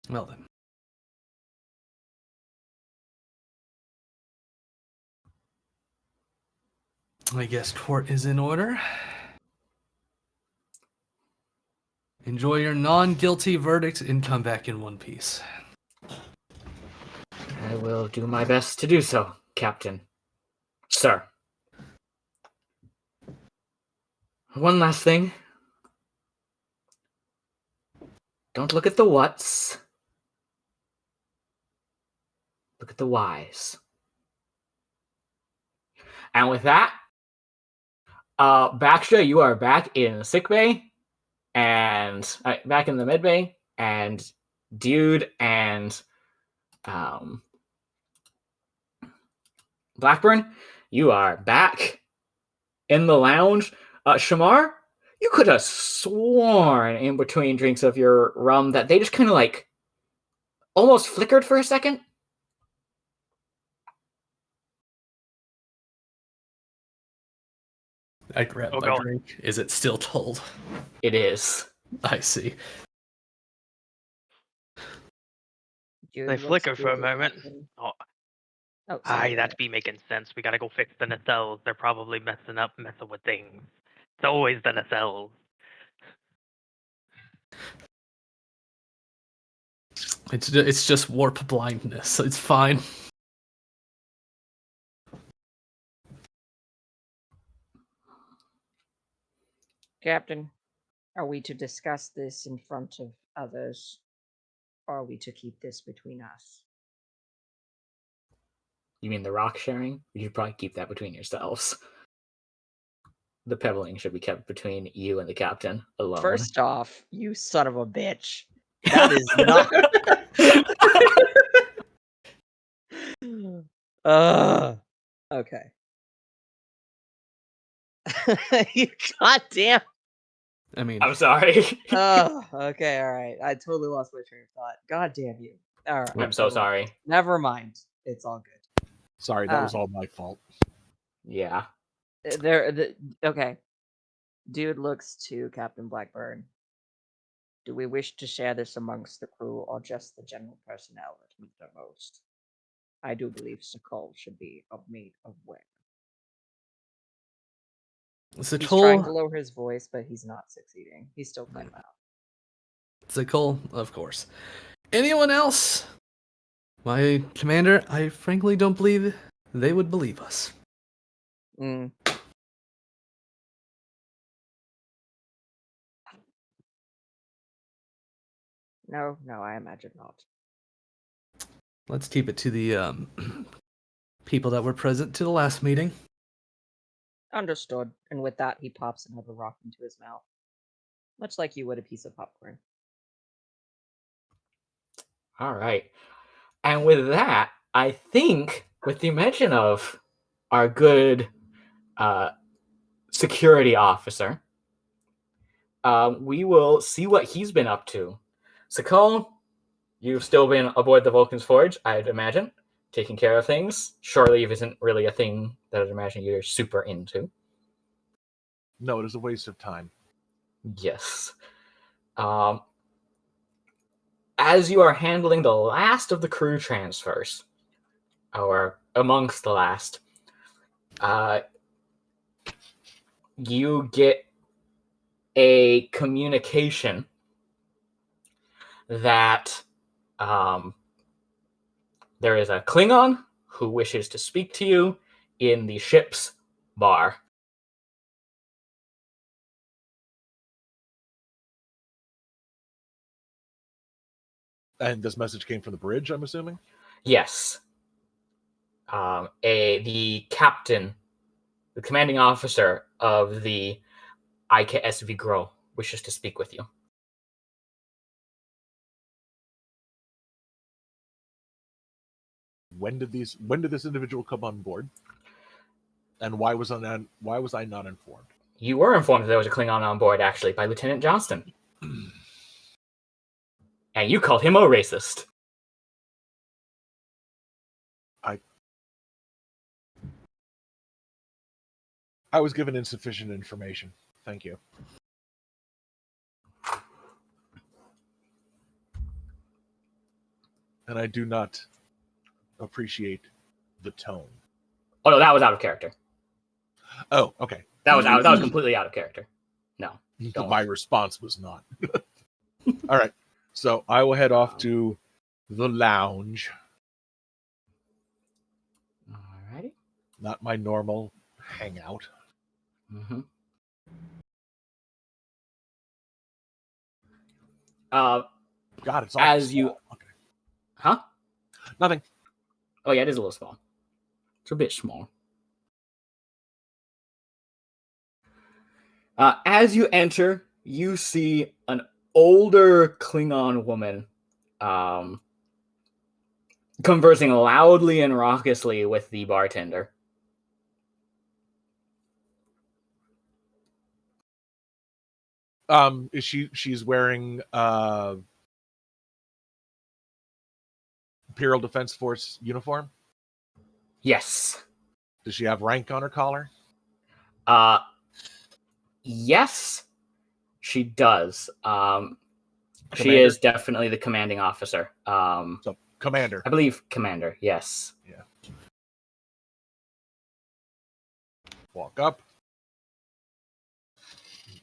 Speaker 4: Well then. I guess court is in order. Enjoy your non-guilty verdict and come back in one piece.
Speaker 1: I will do my best to do so, Captain. Sir. One last thing. Don't look at the whats. Look at the whys. And with that, Baxtra, you are back in sickbay, and back in the medbay, and Dyood and Blackburn, you are back in the lounge. Shamar, you could have sworn in between drinks of your rum that they just kind of like almost flickered for a second.
Speaker 4: I grab my drink. Is it still cold?
Speaker 1: It is.
Speaker 4: I see.
Speaker 3: They flicker for a moment. Oh,
Speaker 6: sorry.
Speaker 3: that'd be making sense. We gotta go fix the nacelles. They're probably messing with things. It's always the nacelles.
Speaker 4: It's just warp blindness. It's fine.
Speaker 6: Captain, are we to discuss this in front of others, or are we to keep this between us?
Speaker 1: You mean the rock sharing? You should probably keep that between yourselves. The pebbling should be kept between you and the captain alone.
Speaker 6: First off, you son of a bitch. That is not. Okay. You goddamn.
Speaker 4: I mean,
Speaker 1: I'm sorry.
Speaker 6: Okay, all right. I totally lost my train of thought. God damn you. All right.
Speaker 1: I'm so sorry.
Speaker 6: Never mind. It's all good.
Speaker 2: Sorry, that was all my fault.
Speaker 1: Yeah.
Speaker 6: Okay. Dude looks to Captain Blackburn. Do we wish to share this amongst the crew or just the general personnel that need the most? I do believe Sakal should be made aware. He's trying to lower his voice, but he's not succeeding. He's still quite loud.
Speaker 4: Sakal, of course. Anyone else? My commander, I frankly don't believe they would believe us.
Speaker 6: No, I imagine not.
Speaker 4: Let's keep it to the people that were present to the last meeting.
Speaker 6: Understood. And with that, he pops another rock into his mouth, much like you would a piece of popcorn.
Speaker 1: All right. And with that, I think, with the mention of our good security officer, we will see what he's been up to. Sakal, you've still been aboard the Vulcan's Forge, I'd imagine, taking care of things. Shore leave isn't really a thing that I'd imagine you're super into.
Speaker 2: No, it is a waste of time.
Speaker 1: Yes. As you are handling the last of the crew transfers, or amongst the last, you get a communication that there is a Klingon who wishes to speak to you in the ship's bar.
Speaker 2: And this message came from the bridge, I'm assuming?
Speaker 1: Yes. The captain, the commanding officer of the IKSV Grow wishes to speak with you.
Speaker 2: When did this individual come on board? And why was I not informed?
Speaker 1: You were informed that there was a Klingon on board, actually, by Lieutenant Johnston. And you called him a racist.
Speaker 2: I was given insufficient information. Thank you. And I do not appreciate the tone.
Speaker 1: Oh no, that was out of character.
Speaker 2: Oh, okay.
Speaker 1: That was completely out of character. No.
Speaker 2: But my response was not. All right. So I will head off to the lounge.
Speaker 1: Alrighty.
Speaker 2: Not my normal hangout.
Speaker 1: Mm-hmm.
Speaker 2: God, it's all
Speaker 1: as
Speaker 2: small.
Speaker 1: you,
Speaker 2: Okay.
Speaker 1: huh?
Speaker 2: Nothing.
Speaker 1: Oh yeah, it is a little small. It's a bit small. As you enter, you see an older Klingon woman conversing loudly and raucously with the bartender.
Speaker 2: Is she's wearing Imperial Defense Force uniform?
Speaker 1: Yes.
Speaker 2: Does she have rank on her collar?
Speaker 1: Yes, she does. She
Speaker 2: Commander?
Speaker 1: is definitely the commanding officer.
Speaker 2: So commander.
Speaker 1: I believe commander, yes.
Speaker 2: Yeah. Walk up.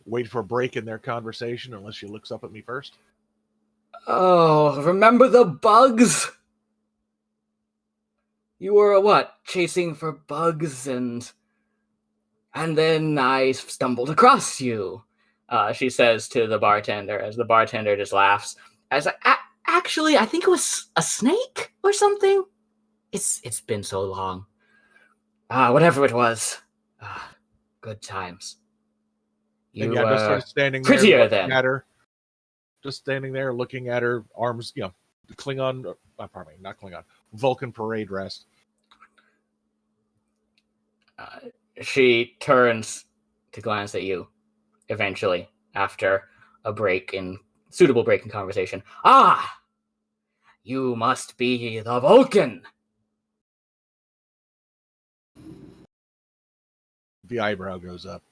Speaker 2: Wait for a break in their conversation unless she looks up at me first.
Speaker 1: Oh, remember the bugs? You were what? Chasing for bugs and then I stumbled across you. She says to the bartender as the bartender just laughs. I was like, actually, I think it was a snake or something. It's been so long. Whatever it was. Good times. You
Speaker 2: and yeah, just sort of standing there
Speaker 1: prettier
Speaker 2: looking
Speaker 1: then.
Speaker 2: at her. Just standing there looking at her arms, Klingon, pardon me, not Klingon, Vulcan parade rest.
Speaker 1: She turns to glance at you eventually after a suitable break in conversation. You must be the Vulcan.
Speaker 2: The eyebrow goes up.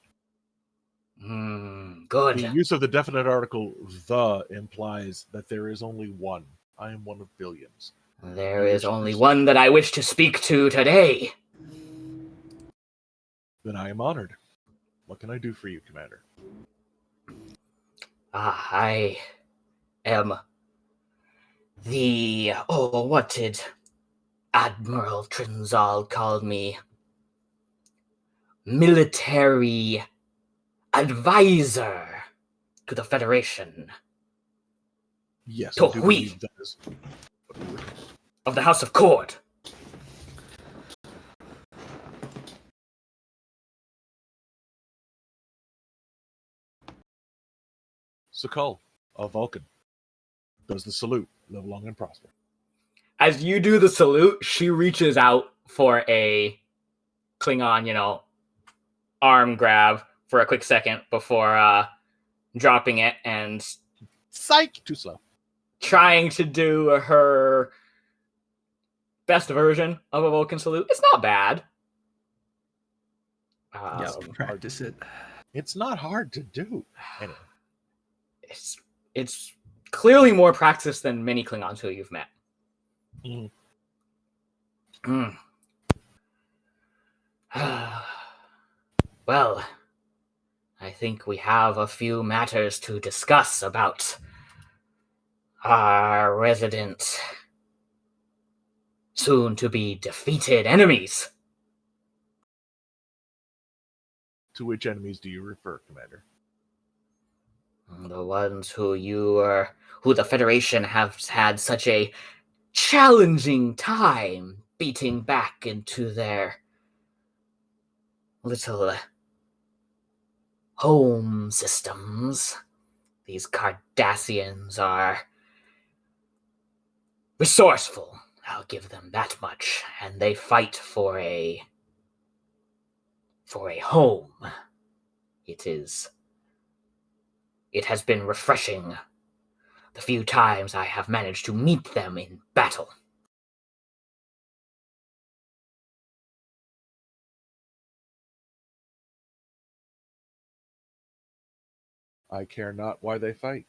Speaker 1: Good.
Speaker 2: The use of the definite article "the" implies that there is only one. I am one of billions.
Speaker 1: There is only one that I wish to speak to today.
Speaker 2: Then I am honored. What can I do for you, Commander?
Speaker 1: I am what did Admiral Trinzal call me? Military advisor to the Federation.
Speaker 2: Yes, I do believe that is
Speaker 1: of the House of Cord.
Speaker 2: Sakal, a Vulcan, does the salute. Live long and prosper.
Speaker 1: As you do the salute, she reaches out for a Klingon, arm grab for a quick second before dropping it and
Speaker 2: Psych! Too slow.
Speaker 1: trying to do her best version of a Vulcan salute. It's not bad.
Speaker 4: Practice it.
Speaker 2: It's not hard to do. Anyway.
Speaker 1: It's clearly more practice than many Klingons who you've met. Well, I think we have a few matters to discuss about our resident, soon-to-be defeated enemies.
Speaker 2: To which enemies do you refer, Commander?
Speaker 1: The ones who the Federation has had such a challenging time beating back into their little home systems. These Cardassians are resourceful, I'll give them that much, and they fight for a for a home. It has been refreshing the few times I have managed to meet them in battle.
Speaker 2: I care not why they fight.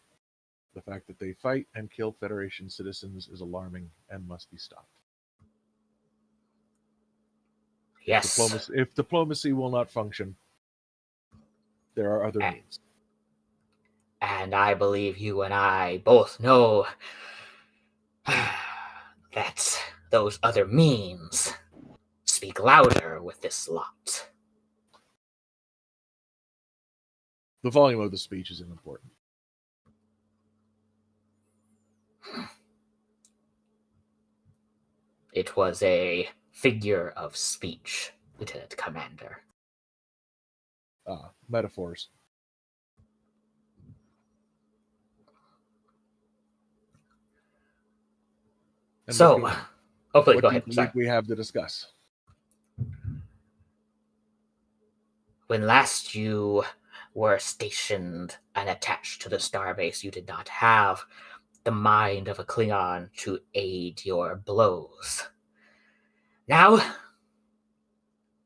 Speaker 2: The fact that they fight and kill Federation citizens is alarming and must be stopped.
Speaker 1: Yes.
Speaker 2: If diplomacy will not function, there are other means.
Speaker 1: And I believe you and I both know that those other means speak louder with this lot.
Speaker 2: The volume of the speech is important.
Speaker 1: It was a figure of speech, Lieutenant Commander.
Speaker 2: Metaphors. And
Speaker 1: So, please
Speaker 2: what
Speaker 1: go
Speaker 2: do you
Speaker 1: ahead.
Speaker 2: believe
Speaker 1: Sorry.
Speaker 2: we have to discuss?
Speaker 1: When last you were stationed and attached to the Starbase, you did not have the mind of a Klingon to aid your blows. Now,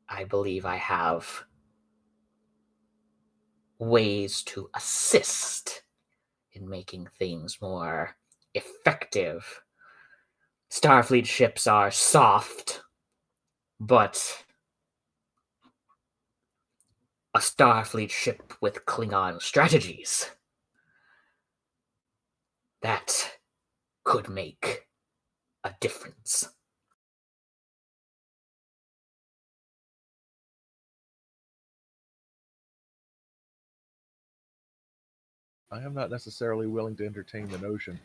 Speaker 1: I believe I have ways to assist in making things more effective. Starfleet ships are soft, but a Starfleet ship with Klingon strategies, that could make a difference.
Speaker 2: I am not necessarily willing to entertain the notion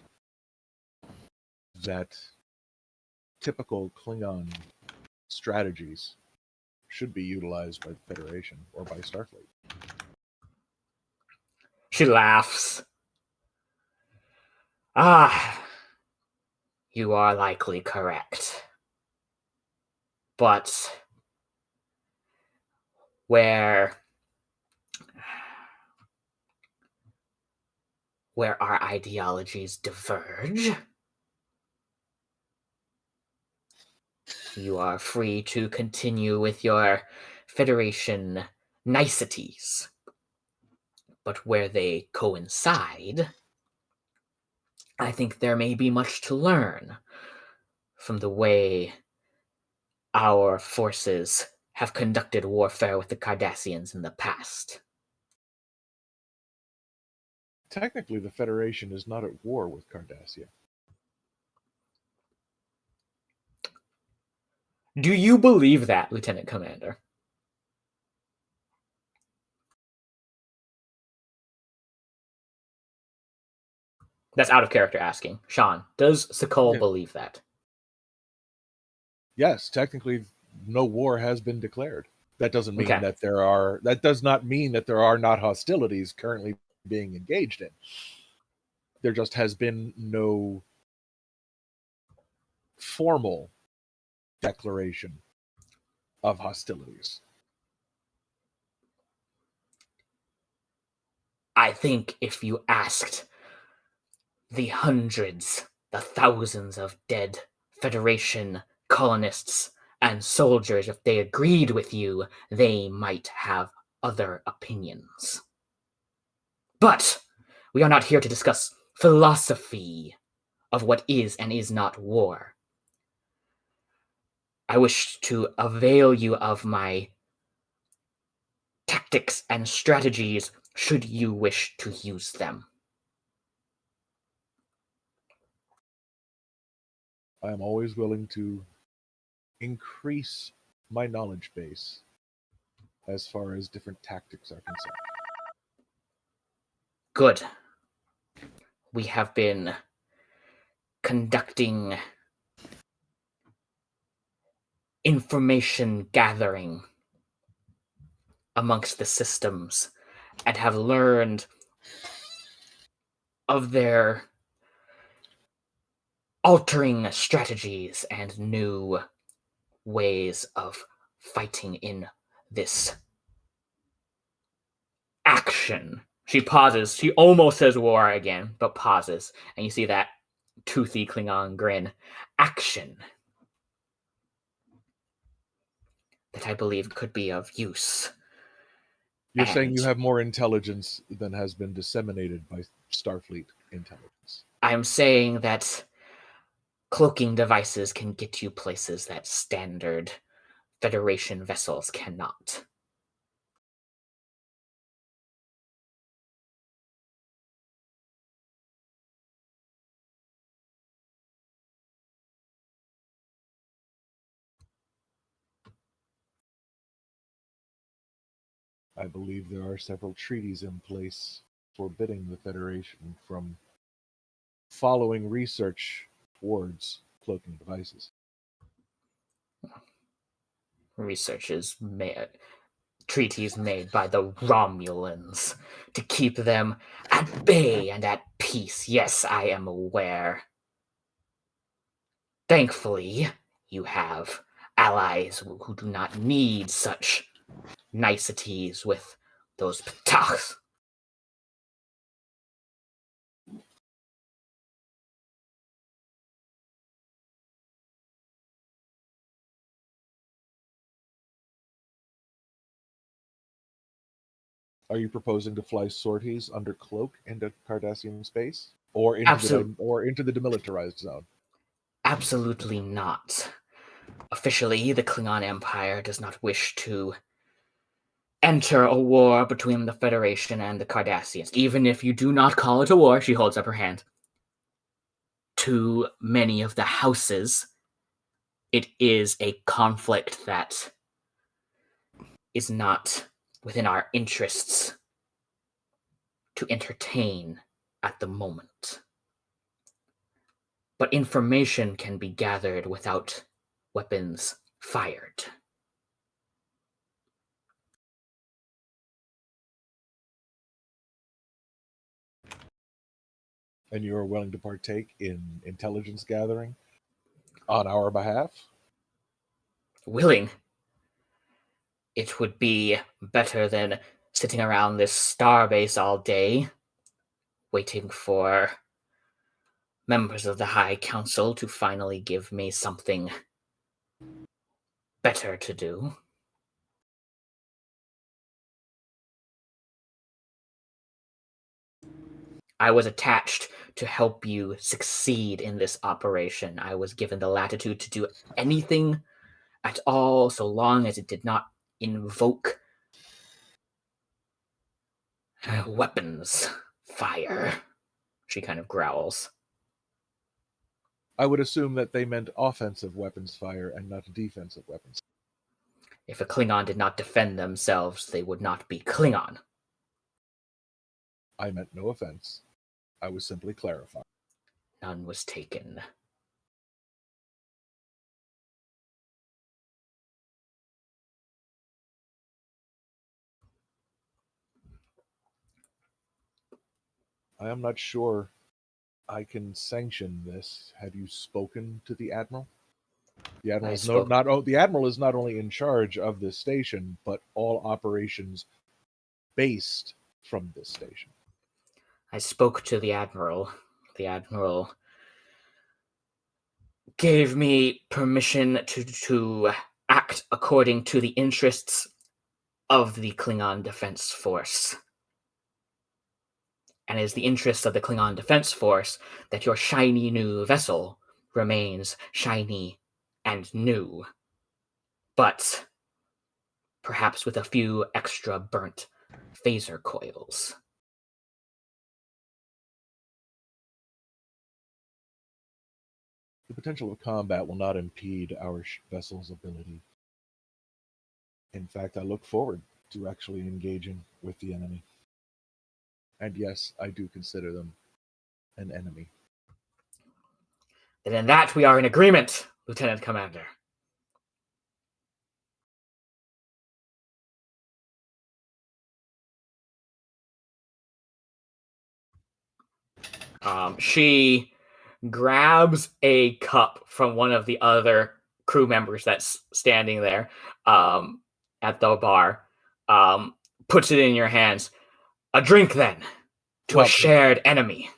Speaker 2: that typical Klingon strategies should be utilized by the Federation or by Starfleet.
Speaker 1: She laughs. Ah, you are likely correct. But where our ideologies diverge, you are free to continue with your Federation niceties. But where they coincide, I think there may be much to learn from the way our forces have conducted warfare with the Cardassians in the past.
Speaker 2: Technically, the Federation is not at war with Cardassia.
Speaker 1: Do you believe that, Lieutenant Commander? That's out of character asking. Sean, does Sakul believe that?
Speaker 2: Yes, technically, no war has been declared. That doesn't mean
Speaker 1: Okay.
Speaker 2: that there are. That does not mean that there are not hostilities currently being engaged in. There just has been no formal declaration of hostilities.
Speaker 1: I think if you asked the hundreds, the thousands of dead Federation colonists and soldiers, if they agreed with you, they might have other opinions. But we are not here to discuss philosophy of what is and is not war. I wish to avail you of my tactics and strategies should you wish to use them.
Speaker 2: I am always willing to increase my knowledge base as far as different tactics are concerned.
Speaker 1: Good. We have been conducting information gathering amongst the systems and have learned of their altering strategies and new ways of fighting in this action. She pauses. She almost says war again, but pauses. And you see that toothy Klingon grin. Action. That I believe could be of use.
Speaker 2: You're saying you
Speaker 1: And-
Speaker 2: have more intelligence than has been disseminated by Starfleet intelligence.
Speaker 1: I'm saying that cloaking devices can get you places that standard Federation vessels cannot.
Speaker 2: I believe there are several treaties in place forbidding the Federation from following research towards cloaking devices.
Speaker 1: Treaties made by the Romulans to keep them at bay and at peace. Yes, I am aware. Thankfully, you have allies who do not need such niceties with those ptahs.
Speaker 2: Are you proposing to fly sorties under cloak into Cardassian space, or into the demilitarized zone?
Speaker 1: Absolutely not. Officially, the Klingon Empire does not wish to enter a war between the Federation and the Cardassians. Even if you do not call it a war, she holds up her hand. To many of the houses, it is a conflict that is not within our interests to entertain at the moment. But information can be gathered without weapons fired.
Speaker 2: And you are willing to partake in intelligence gathering on our behalf?
Speaker 1: Willing. It would be better than sitting around this starbase all day, waiting for members of the High Council to finally give me something better to do. I was attached to help you succeed in this operation. I was given the latitude to do anything at all, so long as it did not invoke weapons fire. She kind of growls.
Speaker 2: I would assume that they meant offensive weapons fire and not defensive weapons.
Speaker 1: If a Klingon did not defend themselves, they would not be Klingon.
Speaker 2: I meant no offense. I was simply clarifying.
Speaker 1: None was taken.
Speaker 2: I am not sure I can sanction this. Have you spoken to the Admiral? The Admiral is not only in charge of this station, but all operations based from this station.
Speaker 1: I spoke to the Admiral. The Admiral gave me permission to act according to the interests of the Klingon Defense Force. And it is the interest of the Klingon Defense Force that your shiny new vessel remains shiny and new, but perhaps with a few extra burnt phaser coils.
Speaker 2: The potential of combat will not impede our vessel's ability. In fact, I look forward to actually engaging with the enemy. And yes, I do consider them an enemy.
Speaker 1: And in that we are in agreement, Lieutenant Commander. She grabs a cup from one of the other crew members that's standing there at the bar, puts it in your hands. A drink, then, to a
Speaker 2: Well-
Speaker 1: shared enemy.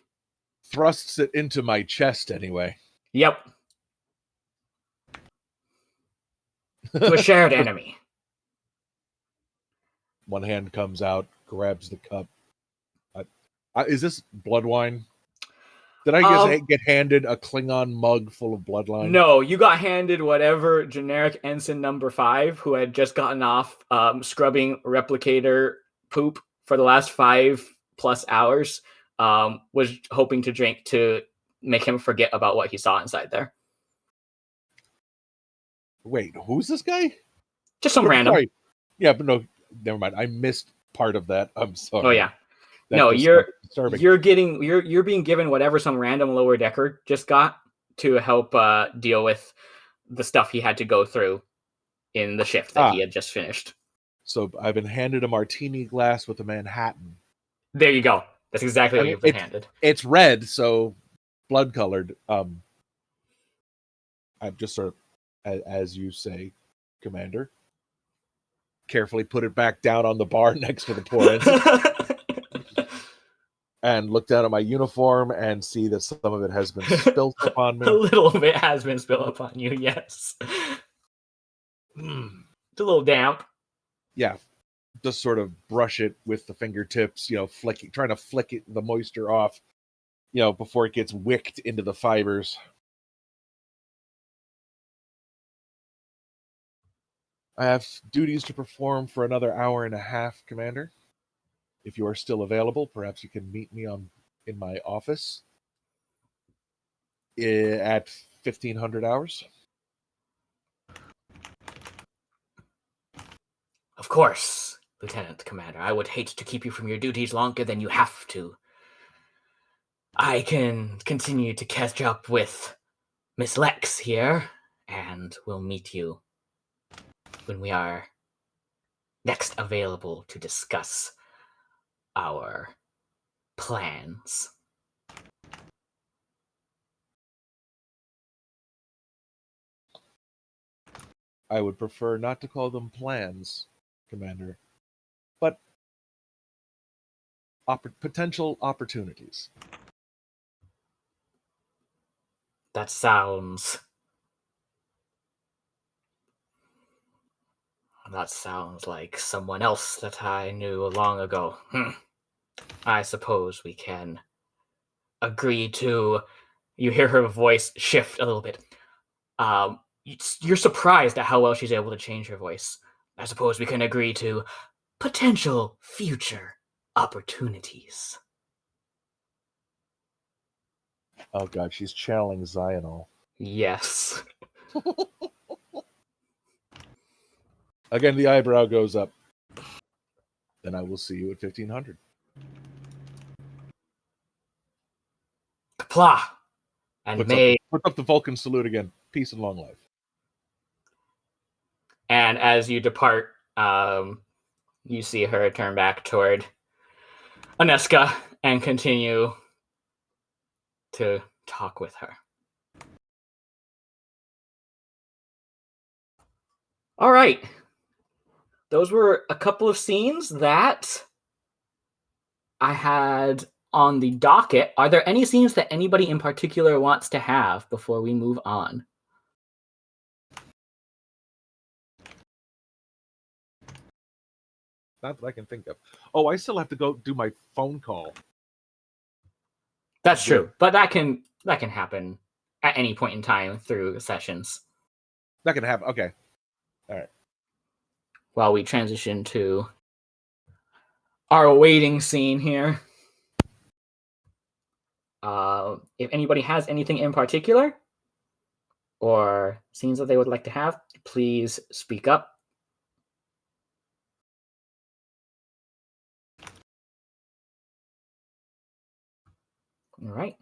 Speaker 2: Thrusts it into my chest anyway.
Speaker 1: Yep. To a shared enemy.
Speaker 2: One hand comes out, grabs the cup. Is this blood wine? Did I just get handed a Klingon mug full of bloodline?
Speaker 1: No, you got handed whatever generic ensign number 5, who had just gotten off scrubbing replicator poop for the last 5+ hours, was hoping to drink to make him forget about what he saw inside there.
Speaker 2: Wait, who's this guy?
Speaker 1: Just some
Speaker 2: No,
Speaker 1: random.
Speaker 2: sorry. Yeah, but no, never mind. I missed part of that. I'm sorry.
Speaker 1: Oh yeah.
Speaker 2: That
Speaker 1: No,
Speaker 2: just
Speaker 1: you're
Speaker 2: disturbing.
Speaker 1: you're being given whatever some random lower decker just got to help deal with the stuff he had to go through in the shift that he had just finished.
Speaker 2: So I've been handed a martini glass with a Manhattan.
Speaker 1: There you go. That's exactly what
Speaker 2: And
Speaker 1: you've been handed.
Speaker 2: It's red, so blood colored. I'm just sort of, as you say, Commander, carefully put it back down on the bar next to the pour ensign. And look down at my uniform and see that some of it has been spilt upon me.
Speaker 1: A little bit has been spilled upon you, yes. It's a little damp.
Speaker 2: Yeah. Just sort of brush it with the fingertips, trying to flick it, the moisture off, before it gets wicked into the fibers. I have duties to perform for another hour and a half, Commander. If you are still available, perhaps you can meet me in my office at 1500 hours.
Speaker 1: Of course, Lieutenant Commander. I would hate to keep you from your duties longer than you have to. I can continue to catch up with Miss Lex here, and we'll meet you when we are next available to discuss our plans.
Speaker 2: I would prefer not to call them plans, Commander, but potential opportunities.
Speaker 1: That sounds like someone else that I knew long ago. I suppose we can agree to... You hear her voice shift a little bit. You're surprised at how well she's able to change her voice. I suppose we can agree to potential future opportunities.
Speaker 2: Oh god, she's channeling Zionol.
Speaker 1: Yes.
Speaker 2: Again, the eyebrow goes up. Then I will see you at 1500.
Speaker 1: Kapla! And
Speaker 2: Put up the Vulcan salute again. Peace and long life.
Speaker 1: And as you depart, you see her turn back toward Aneska and continue to talk with her. All right. Those were a couple of scenes that I had on the docket. Are there any scenes that anybody in particular wants to have before we move on?
Speaker 2: Not that I can think of. Oh, I still have to go do my phone call.
Speaker 1: That's true, but that can happen at any point in time through sessions.
Speaker 2: That can happen. Okay. All right.
Speaker 1: While we transition to our waiting scene here. If anybody has anything in particular or scenes that they would like to have, please speak up. All right.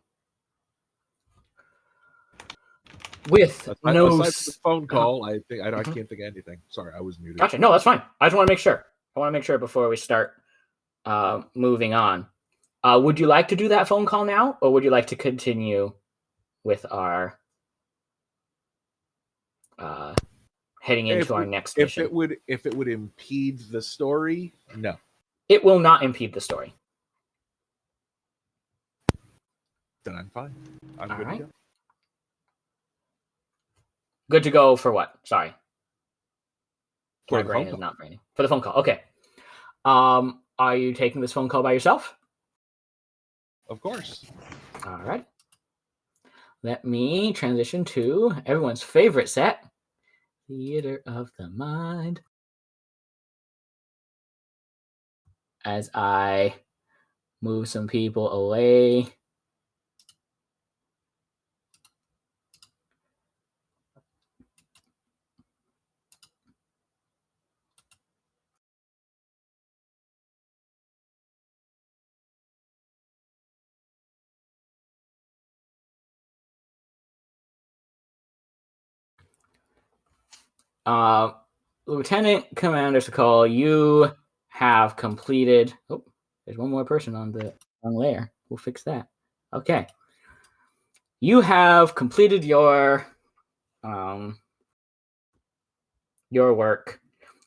Speaker 1: With
Speaker 2: aside
Speaker 1: no
Speaker 2: from the phone call, I can't think of anything. Sorry, I was muted.
Speaker 1: Gotcha. No, that's fine. I just want to make sure. I want to make sure before we start moving on. Would you like to do that phone call now, or would you like to continue with our heading into our next mission?
Speaker 2: If it would impede the story, no.
Speaker 1: It will not impede the story.
Speaker 2: Then I'm fine. I'm
Speaker 1: All
Speaker 2: good
Speaker 1: right.
Speaker 2: to go.
Speaker 1: Good to go for what? Sorry.
Speaker 2: For
Speaker 1: My
Speaker 2: the
Speaker 1: brain
Speaker 2: phone
Speaker 1: is
Speaker 2: call.
Speaker 1: not braining. For the phone call. Okay. Are you taking this phone call by yourself?
Speaker 2: Of course.
Speaker 1: All right. Let me transition to everyone's favorite set, Theater of the Mind. As I move some people away. Lieutenant Commander Sakal, you have completed. Oh, there's one more person on the layer. We'll fix that. Okay. You have completed your work.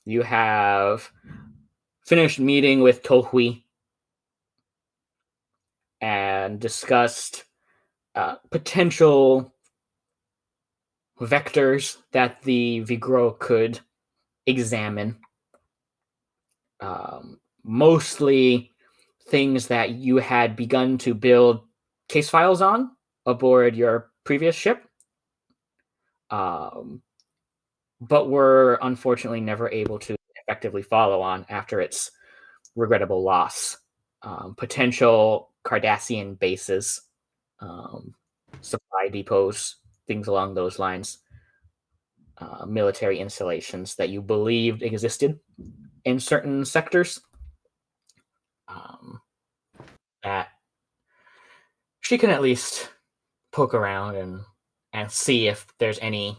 Speaker 1: You have finished meeting with Tohui and discussed potential vectors that the Vigro could examine. Mostly things that you had begun to build case files on aboard your previous ship, but were unfortunately never able to effectively follow on after its regrettable loss. Potential Cardassian bases, supply depots, things along those lines, military installations that you believed existed in certain sectors. That she can at least poke around and see if there's any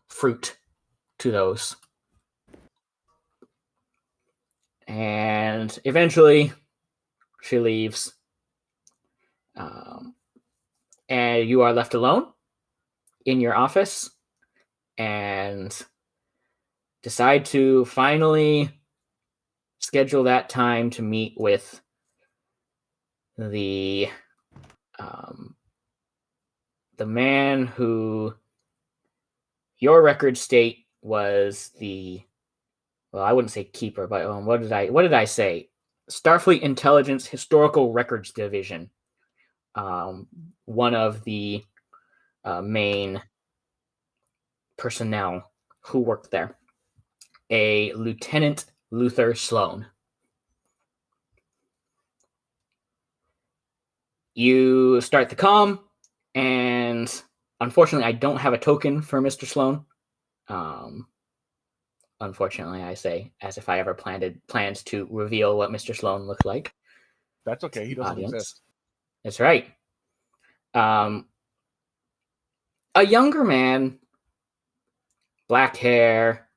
Speaker 1: fruit to those. And eventually, she leaves. And you are left alone in your office and decide to finally schedule that time to meet with the man who your record state was the, well, I wouldn't say keeper, but what did I say? Starfleet Intelligence Historical Records Division. One of the main personnel who worked there, a Lieutenant Luther Sloan. You start the comm, and unfortunately, I don't have a token for Mr. Sloan. Unfortunately, I say, as if I ever plans to reveal what Mr. Sloan looked like.
Speaker 2: That's okay. He doesn't exist.
Speaker 1: That's right. A younger man, black hair,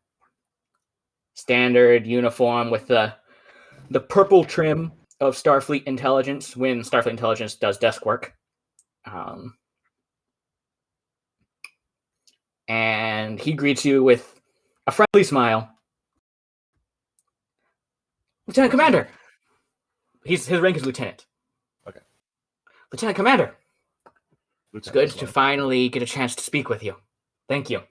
Speaker 1: standard uniform with the purple trim of Starfleet Intelligence when Starfleet Intelligence does desk work. And he greets you with a friendly smile. Lieutenant Commander! His rank is Lieutenant.
Speaker 2: Okay.
Speaker 1: Lieutenant Commander! It's good
Speaker 2: Sloan.
Speaker 1: to finally get a chance to speak with you. Thank you.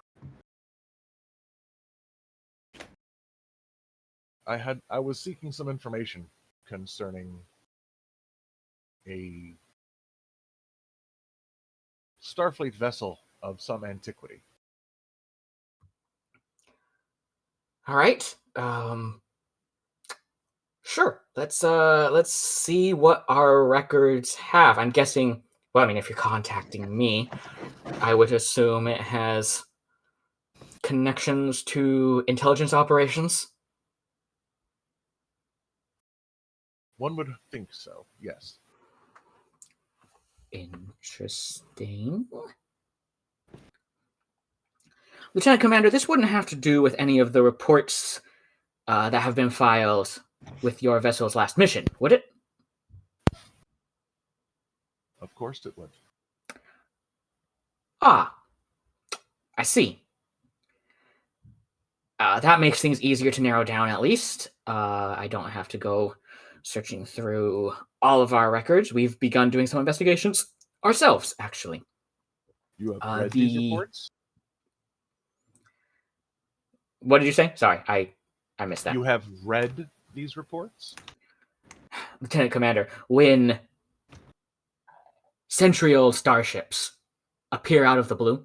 Speaker 2: I was seeking some information concerning a Starfleet vessel of some antiquity.
Speaker 1: All right. Sure. Let's see what our records have. I'm guessing. Well, I mean, if you're contacting me, I would assume it has connections to intelligence operations.
Speaker 2: One would think so. Yes.
Speaker 1: Interesting. Lieutenant Commander, this wouldn't have to do with any of the reports that have been filed with your vessel's last mission, would it?
Speaker 2: Of course it would.
Speaker 1: Ah, I see. That makes things easier to narrow down, at least. I don't have to go searching through all of our records, we've begun doing some investigations ourselves, actually.
Speaker 2: You have read these reports?
Speaker 1: What did you say? Sorry, I missed that.
Speaker 2: You have read these reports?
Speaker 1: Lieutenant Commander, when century-old starships appear out of the blue,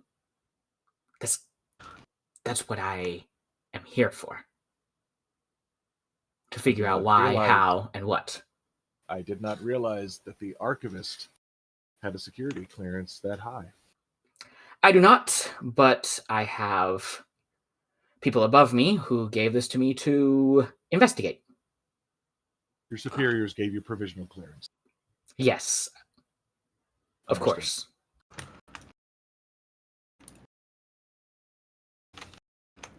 Speaker 1: that's what I am here for. To figure out why, how, and what.
Speaker 2: I did not realize that the archivist had a security clearance that high.
Speaker 1: I do not, but I have people above me who gave this to me to investigate.
Speaker 2: Your superiors gave you provisional clearance.
Speaker 1: Yes. Of
Speaker 2: Understood.
Speaker 1: course.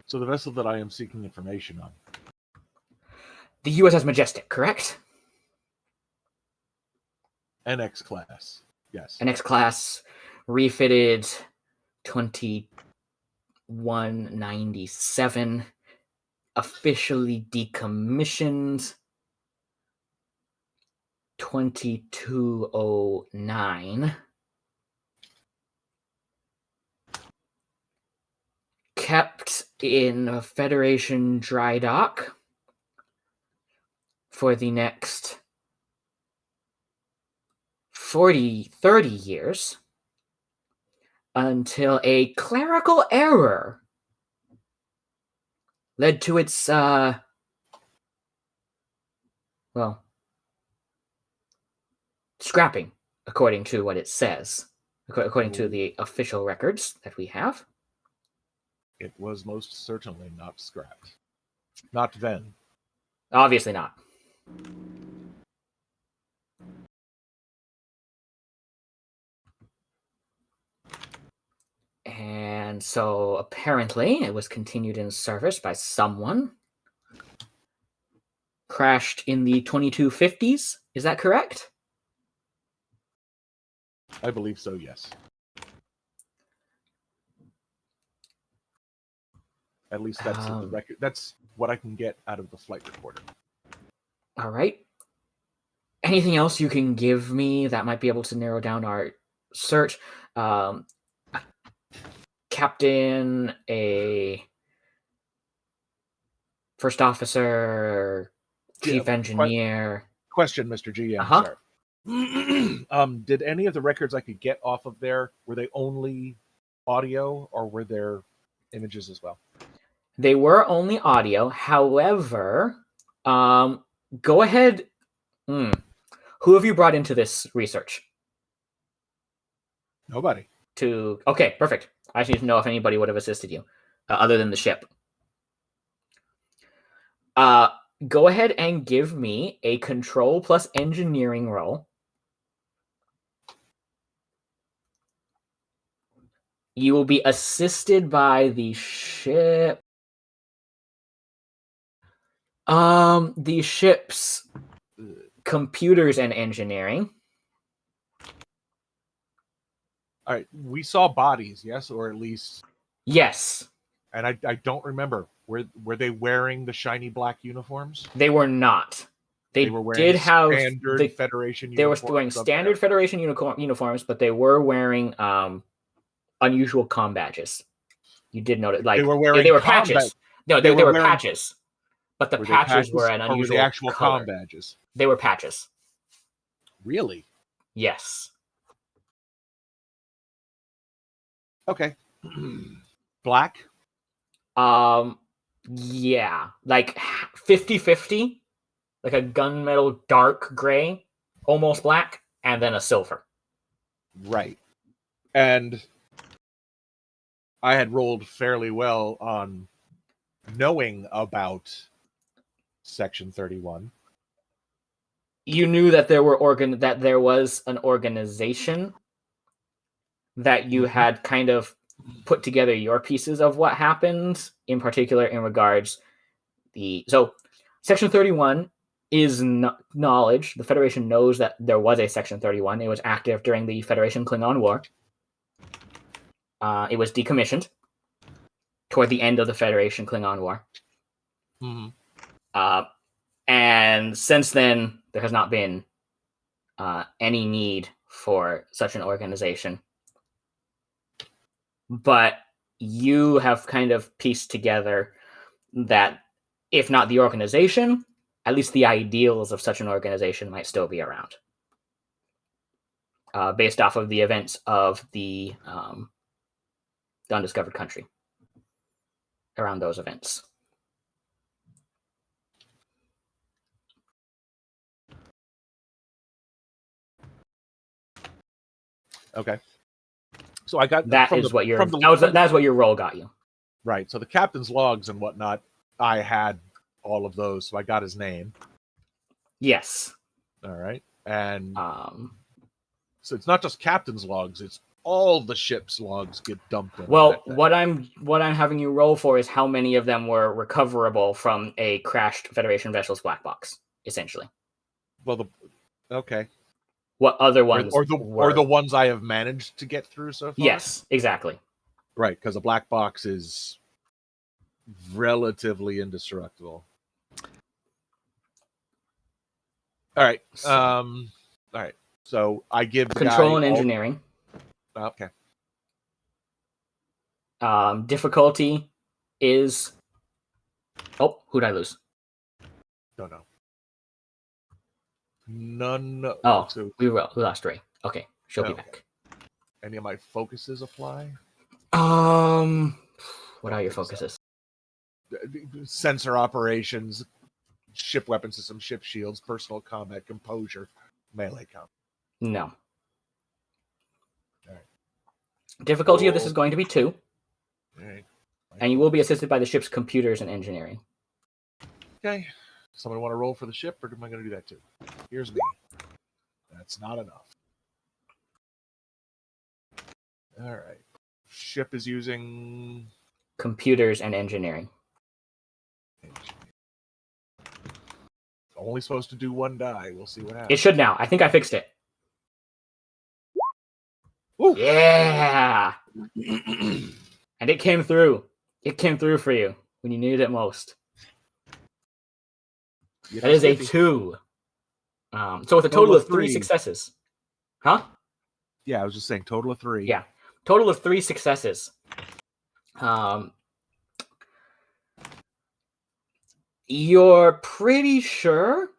Speaker 2: So the vessel that I am seeking information on.
Speaker 1: The USS Majestic, correct?
Speaker 2: NX class. Yes.
Speaker 1: NX class, refitted 2197, officially decommissioned 2209. Kept in Federation dry dock for the next 30 years until a clerical error led to its, scrapping, according to what it says, according to the official records that we have.
Speaker 2: It was most certainly not scrapped. Not then.
Speaker 1: Obviously not. And so apparently it was continued in service by someone. Crashed in the 2250s. Is that correct?
Speaker 2: I believe so, yes. At least that's the record. That's what I can get out of the flight recorder.
Speaker 1: All right. Anything else you can give me that might be able to narrow down our search? Captain, a first officer, chief engineer.
Speaker 2: Question, Mr. GM, sir. Did any of the records I could get off of there, were they only audio or were there images as well?
Speaker 1: They were only audio. However, go ahead. Who have you brought into this research?
Speaker 2: Nobody.
Speaker 1: Okay, perfect. I just need to know if anybody would have assisted you, other than the ship. Go ahead and give me a control plus engineering roll. You will be assisted by the ship. The ship's computers and engineering.
Speaker 2: All right, we saw bodies, yes, or at least
Speaker 1: yes.
Speaker 2: And I don't remember. Were they wearing the shiny black uniforms?
Speaker 1: They were not. They
Speaker 2: were wearing standard Federation uniforms.
Speaker 1: They were wearing standard Federation uniforms, but they were wearing unusual comm badges. You did notice, like they were patches. No, they were patches. But the patches were an unusual
Speaker 2: or were they actual
Speaker 1: color.
Speaker 2: comm badges?
Speaker 1: They were patches.
Speaker 2: Really?
Speaker 1: Yes.
Speaker 2: Okay. Black?
Speaker 1: Yeah. Like 50-50. Like a gunmetal dark gray, almost black, and then a silver.
Speaker 2: Right. And I had rolled fairly well on knowing about Section 31.
Speaker 1: You knew that there was an organization that you had kind of put together your pieces of what happened, in particular in regards so Section 31 is knowledge. The Federation knows that there was a Section 31. It was active during the Federation Klingon War. It was decommissioned toward the end of the Federation Klingon War.
Speaker 2: Mm-hmm.
Speaker 1: And since then, there has not been any need for such an organization. But you have kind of pieced together that, if not the organization, at least the ideals of such an organization might still be around. Based off of the events of the undiscovered country. Around those events.
Speaker 2: Okay. So I got
Speaker 1: That's what your role got you.
Speaker 2: Right. So the captain's logs and whatnot, I had all of those, so I got his name.
Speaker 1: Yes.
Speaker 2: All right. And so it's not just captain's logs, it's all the ship's logs get dumped in.
Speaker 1: Well, what I'm having you roll for is how many of them were recoverable from a crashed Federation vessel's black box, essentially.
Speaker 2: Well, okay.
Speaker 1: What other ones
Speaker 2: or the ones I have managed to get through so far?
Speaker 1: Yes, exactly.
Speaker 2: Right, because a black box is relatively indestructible. All right. All right. So I give the
Speaker 1: control
Speaker 2: guy
Speaker 1: and engineering.
Speaker 2: Okay.
Speaker 1: Difficulty is. Oh, who'd I lose?
Speaker 2: Don't know. None.
Speaker 1: Oh,
Speaker 2: so,
Speaker 1: we lost Ray. Okay, she'll be back.
Speaker 2: Any of my focuses apply?
Speaker 1: What are your focuses?
Speaker 2: Sensor operations, ship weapon system, ship shields, personal combat, composure, melee combat.
Speaker 1: No.
Speaker 2: All right.
Speaker 1: Difficulty of this is going to be 2.
Speaker 2: All right.
Speaker 1: And you will be assisted by the ship's computers and engineering.
Speaker 2: Okay. Someone want to roll for the ship, or am I going to do that too? Here's me. That's not enough. All right. Ship is using
Speaker 1: computers and engineering.
Speaker 2: Only supposed to do 1 die. We'll see what happens.
Speaker 1: It should now. I think I fixed it.
Speaker 2: Woo.
Speaker 1: Yeah. And it came through. It came through for you when you needed it most. That is a 2. So with a total of 3 successes. Huh?
Speaker 2: Yeah, I was just saying total of 3.
Speaker 1: Yeah. Total of 3 successes. You're pretty sure,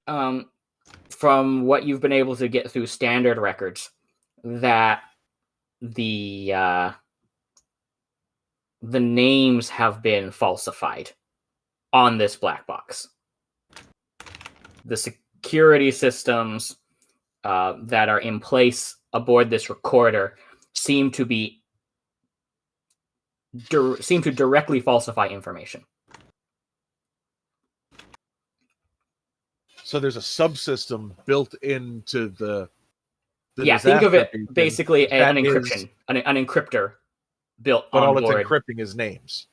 Speaker 1: from what you've been able to get through standard records, that the names have been falsified on this black box. The security systems that are in place aboard this recorder seem to directly falsify information.
Speaker 2: So there's a subsystem built into the
Speaker 1: think of it basically an encryption, an encryptor built on board.
Speaker 2: All it's encrypting is names.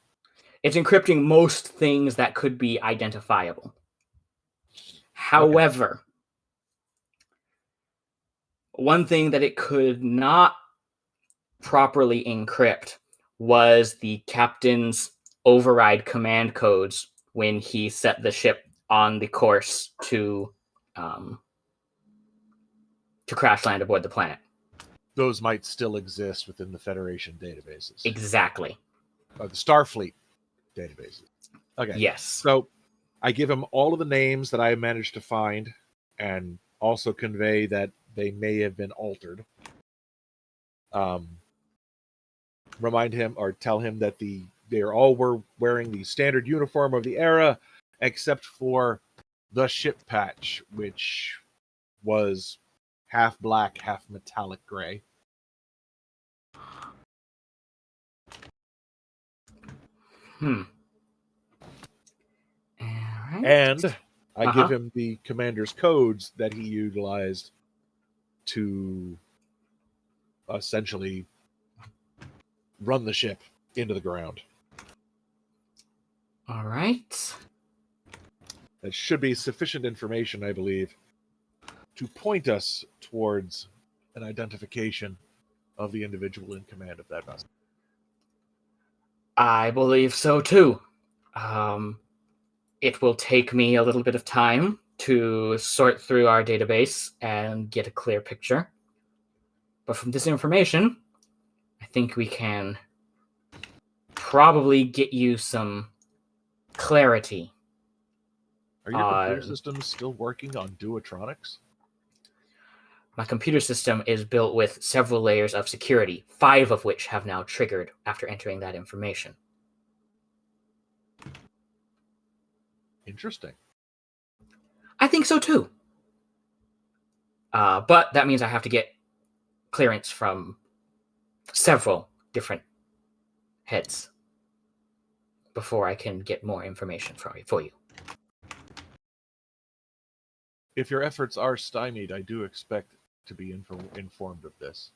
Speaker 1: It's encrypting most things that could be identifiable. However, one thing that it could not properly encrypt was the captain's override command codes when he set the ship on the course to crash land aboard the planet.
Speaker 2: Those might still exist within the Federation databases.
Speaker 1: Exactly.
Speaker 2: The Starfleet databases. Okay.
Speaker 1: Yes.
Speaker 2: So I give him all of the names that I managed to find and also convey that they may have been altered. Remind him or tell him that they're all wearing the standard uniform of the era, except for the ship patch, which was half black, half metallic gray.
Speaker 1: All right.
Speaker 2: And I give him the commander's codes that he utilized to essentially run the ship into the ground.
Speaker 1: All right.
Speaker 2: That should be sufficient information, I believe, to point us towards an identification of the individual in command of that vessel.
Speaker 1: I believe so too. It will take me a little bit of time to sort through our database and get a clear picture. But from this information, I think we can probably get you some clarity.
Speaker 2: Are your computer systems still working on Duotronics?
Speaker 1: My computer system is built with several layers of security, 5 of which have now triggered after entering that information.
Speaker 2: Interesting.
Speaker 1: I think so too. But that means I have to get clearance from several different heads before I can get more information for you.
Speaker 2: If your efforts are stymied, I do expect to be informed of this.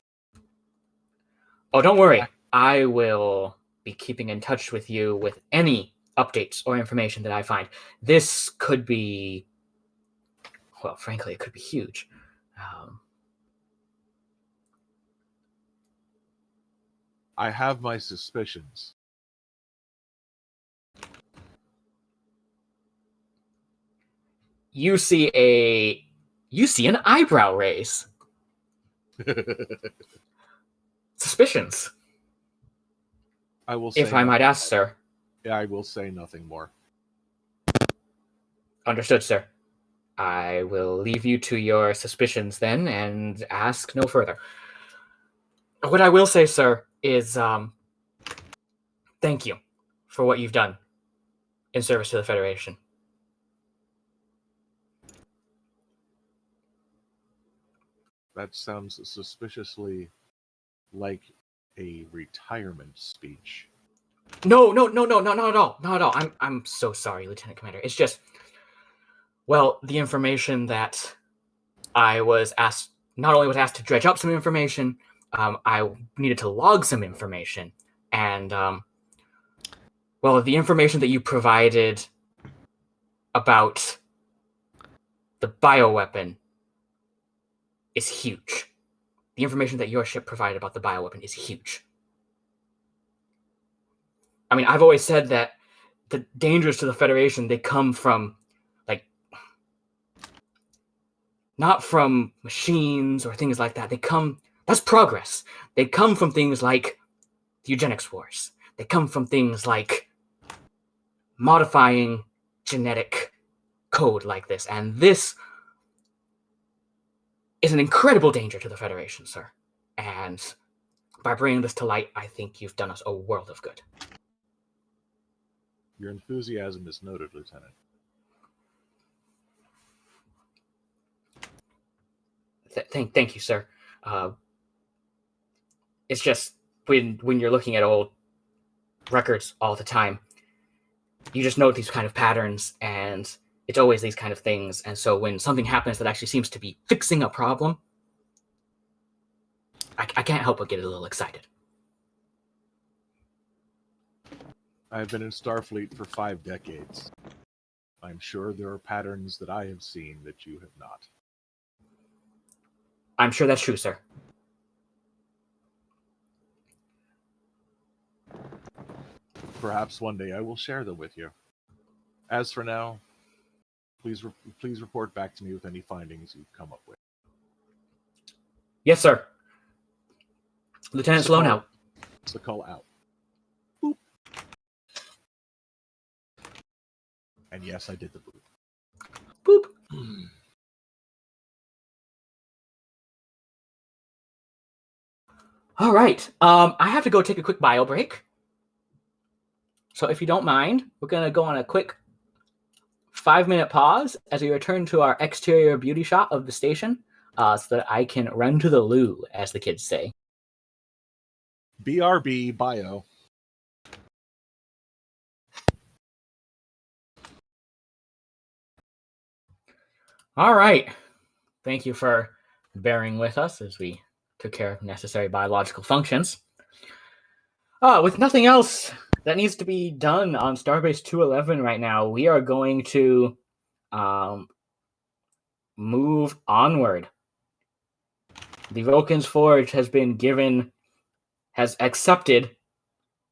Speaker 1: Oh, don't worry. I will be keeping in touch with you with any updates or information that I find. This could be, well, frankly, it could be huge.
Speaker 2: I have my suspicions.
Speaker 1: You see an eyebrow raise. Suspicions.
Speaker 2: I will say
Speaker 1: if I might ask, sir.
Speaker 2: Yeah, I will say nothing more.
Speaker 1: Understood, sir. I will leave you to your suspicions then and ask no further. What I will say, sir, is thank you for what you've done in service to the Federation.
Speaker 2: That sounds suspiciously like a retirement speech.
Speaker 1: No, not at all. I'm so sorry, Lieutenant Commander. It's just, well, the information that I was asked, not only was asked to dredge up some information, I needed to log some information. And, well, the information that you provided about the bioweapon is huge. The information that your ship provided about the bioweapon is huge. I mean, I've always said that the dangers to the Federation, they come from, like, not from machines or things like that. That's progress. They come from things like the eugenics wars. They come from things like modifying genetic code like this. And this is an incredible danger to the Federation, sir. And by bringing this to light, I think you've done us a world of good.
Speaker 2: Your enthusiasm is noted, Lieutenant.
Speaker 1: Thank you, sir. It's just when you're looking at old records all the time, you just note these kind of patterns, and it's always these kind of things. And so when something happens that actually seems to be fixing a problem, I can't help but get a little excited.
Speaker 2: I've been in Starfleet for 5 decades. I'm sure there are patterns that I have seen that you have not.
Speaker 1: I'm sure that's true, sir.
Speaker 2: Perhaps one day I will share them with you. As for now, please report back to me with any findings you've come up with.
Speaker 1: Yes, sir. Lieutenant Sloan out.
Speaker 2: It's the call out. Boop. And yes, I did the boop.
Speaker 1: Boop. All right. I have to go take a quick bio break. So if you don't mind, we're going to go on a quick 5-minute pause as we return to our exterior beauty shot of the station so that I can run to the loo, as the kids say.
Speaker 2: BRB bio.
Speaker 1: All right. Thank you for bearing with us as we took care of necessary biological functions. With nothing else that needs to be done on Starbase 211 right now, we are going to move onward. The Vulcan's Forge has accepted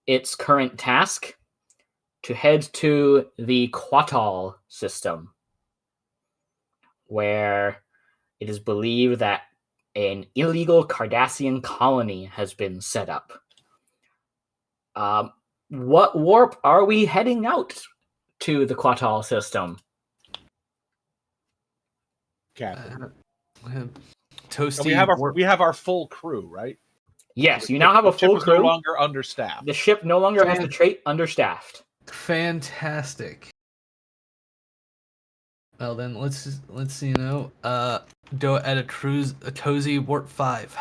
Speaker 1: its current task to head to the Quatal system. where it is believed that an illegal Cardassian colony has been set up. What warp are we heading out to the Quatal system?
Speaker 2: Captain.
Speaker 4: Toasty.
Speaker 2: We have our full crew, right?
Speaker 1: Yes,
Speaker 2: So
Speaker 1: you now have a full
Speaker 2: ship is
Speaker 1: crew.
Speaker 2: no longer understaffed.
Speaker 1: The ship no longer has the trait understaffed.
Speaker 4: Fantastic. Well then, let's do at a cozy warp 5.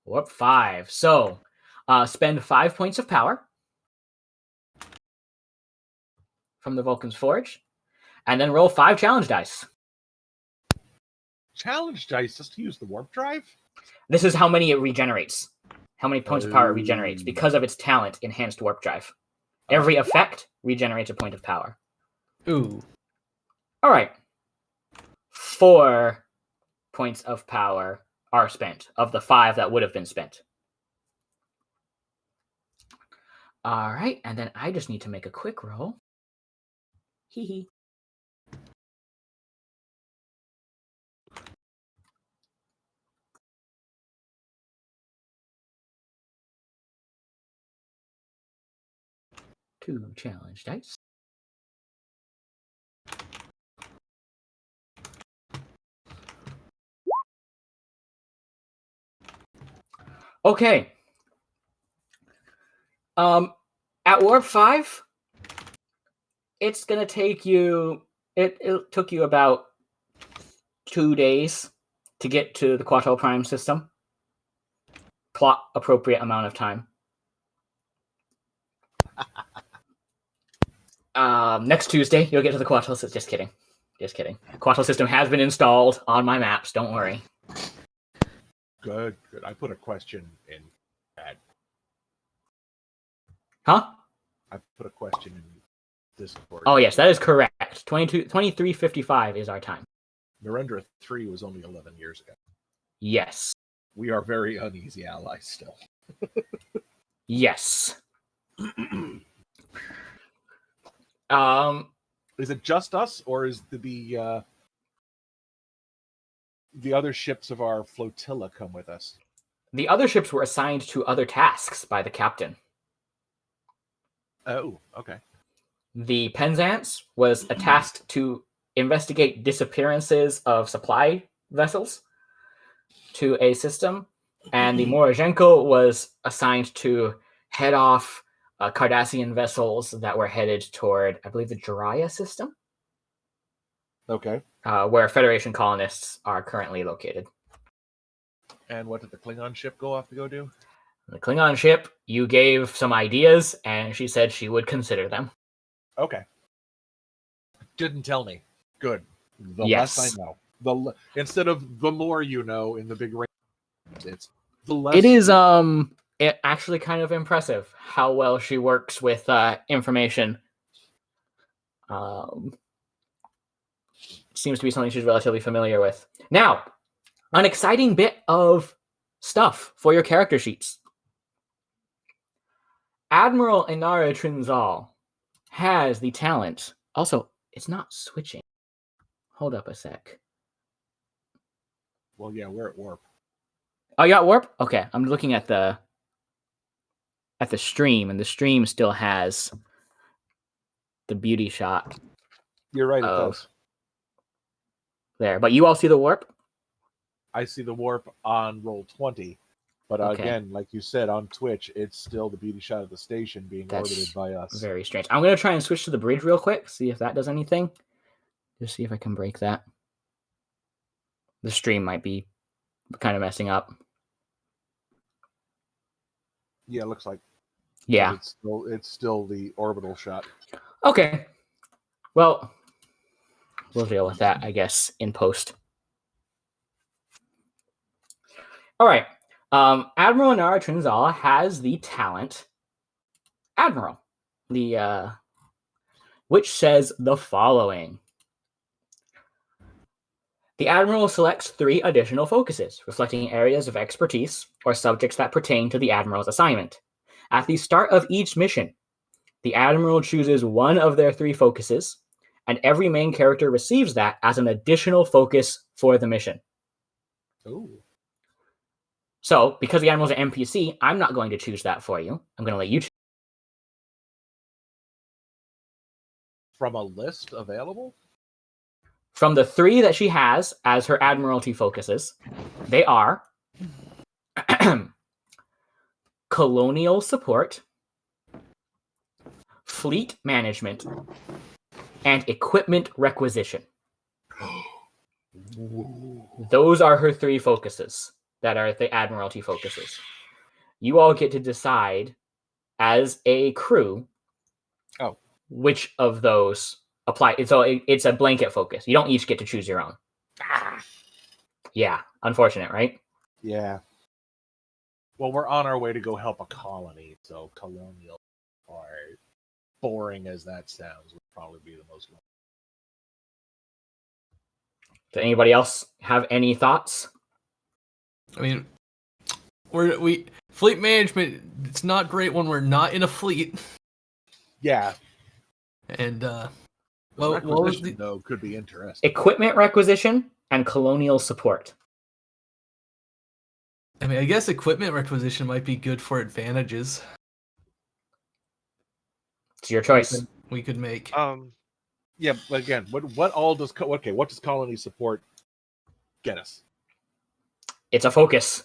Speaker 1: Warp 5. So, spend 5 points of power from the Vulcan's Forge, and then roll 5 challenge dice.
Speaker 2: Challenge dice just to use the warp drive?
Speaker 1: This is how many it regenerates. How many points of power it regenerates because of its talent, Enhanced Warp Drive. Every effect regenerates a point of power.
Speaker 4: Ooh.
Speaker 1: All right. 4 points of power are spent of the 5 that would have been spent. All right, and then I just need to make a quick roll. Hee hee. Two challenge dice. Okay. At warp 5, it's gonna take you. It took you about 2 days to get to the Quato Prime system. Plot appropriate amount of time. Next Tuesday, you'll get to the Quato system. Just kidding. Just kidding. Quato system has been installed on my maps. Don't worry.
Speaker 2: Good, good. I put a question in that.
Speaker 1: Huh?
Speaker 2: I put a question in Discord.
Speaker 1: Oh, yes, that is correct. 23:55 is our time.
Speaker 2: Narendra 3 was only 11 years ago.
Speaker 1: Yes.
Speaker 2: We are very uneasy allies still.
Speaker 1: Yes.
Speaker 2: Is it just us, or is the other ships of our flotilla come with us?
Speaker 1: The other ships were assigned to other tasks by the captain.
Speaker 2: Oh, okay.
Speaker 1: The Penzance was tasked to investigate disappearances of supply vessels to a system, and the Morozenko was assigned to head off Cardassian vessels that were headed toward, I believe, the Jiraiya system.
Speaker 2: Okay.
Speaker 1: Where Federation colonists are currently located.
Speaker 2: And what did the Klingon ship go off to go do?
Speaker 1: The Klingon ship, you gave some ideas, and she said she would consider them.
Speaker 2: Okay. Didn't tell me. Good. The
Speaker 1: Yes.
Speaker 2: less I know. Instead of the more you know in the big range, it's the less.
Speaker 1: It is it actually kind of impressive how well she works with information. Seems to be something she's relatively familiar with. Now, an exciting bit of stuff for your character sheets. Admiral Inara Trinzal has the talent. Also, it's not switching. Hold up a sec.
Speaker 2: Well, yeah, we're at warp.
Speaker 1: Oh, you got warp? Okay, I'm looking at the stream, and the stream still has the beauty shot.
Speaker 2: You're right, it does.
Speaker 1: There, but you all see the warp?
Speaker 2: I see the warp on roll 20, but again, like you said, on Twitch, it's still the beauty shot of the station being orbited by us.
Speaker 1: Very strange. I'm going to try and switch to the bridge real quick, see if that does anything. Just see if I can break that. The stream might be kind of messing up.
Speaker 2: Yeah, it looks like.
Speaker 1: Yeah.
Speaker 2: It's still the orbital shot.
Speaker 1: Okay. Well, we'll deal with that, I guess, in post. All right. Admiral Inara Trinzala has the talent Admiral, which says the following. The Admiral selects 3 additional focuses, reflecting areas of expertise or subjects that pertain to the Admiral's assignment. At the start of each mission, the Admiral chooses one of their 3 focuses and every main character receives that as an additional focus for the mission.
Speaker 2: Ooh.
Speaker 1: So, because the animal's an NPC, I'm not going to choose that for you. I'm going to let you choose.
Speaker 2: From a list available?
Speaker 1: From the 3 that she has as her Admiralty focuses, they are colonial support, fleet management, and equipment requisition. Those are her 3 focuses that are the Admiralty focuses. You all get to decide as a crew which of those apply. So it's a blanket focus. You don't each get to choose your own. Yeah, unfortunate, right?
Speaker 2: Yeah. Well, we're on our way to go help a colony, so colonial, or boring as that sounds, would probably be the most.
Speaker 1: Does anybody else have any thoughts?
Speaker 4: I mean, we fleet management. It's not great when we're not in a fleet.
Speaker 2: Yeah.
Speaker 4: And
Speaker 2: what was the... though could be interesting.
Speaker 1: Equipment requisition and colonial support.
Speaker 4: I mean, I guess equipment requisition might be good for advantages.
Speaker 1: It's your choice.
Speaker 4: We could make.
Speaker 2: Yeah, but again, what all does what does colony support get us?
Speaker 1: It's a focus.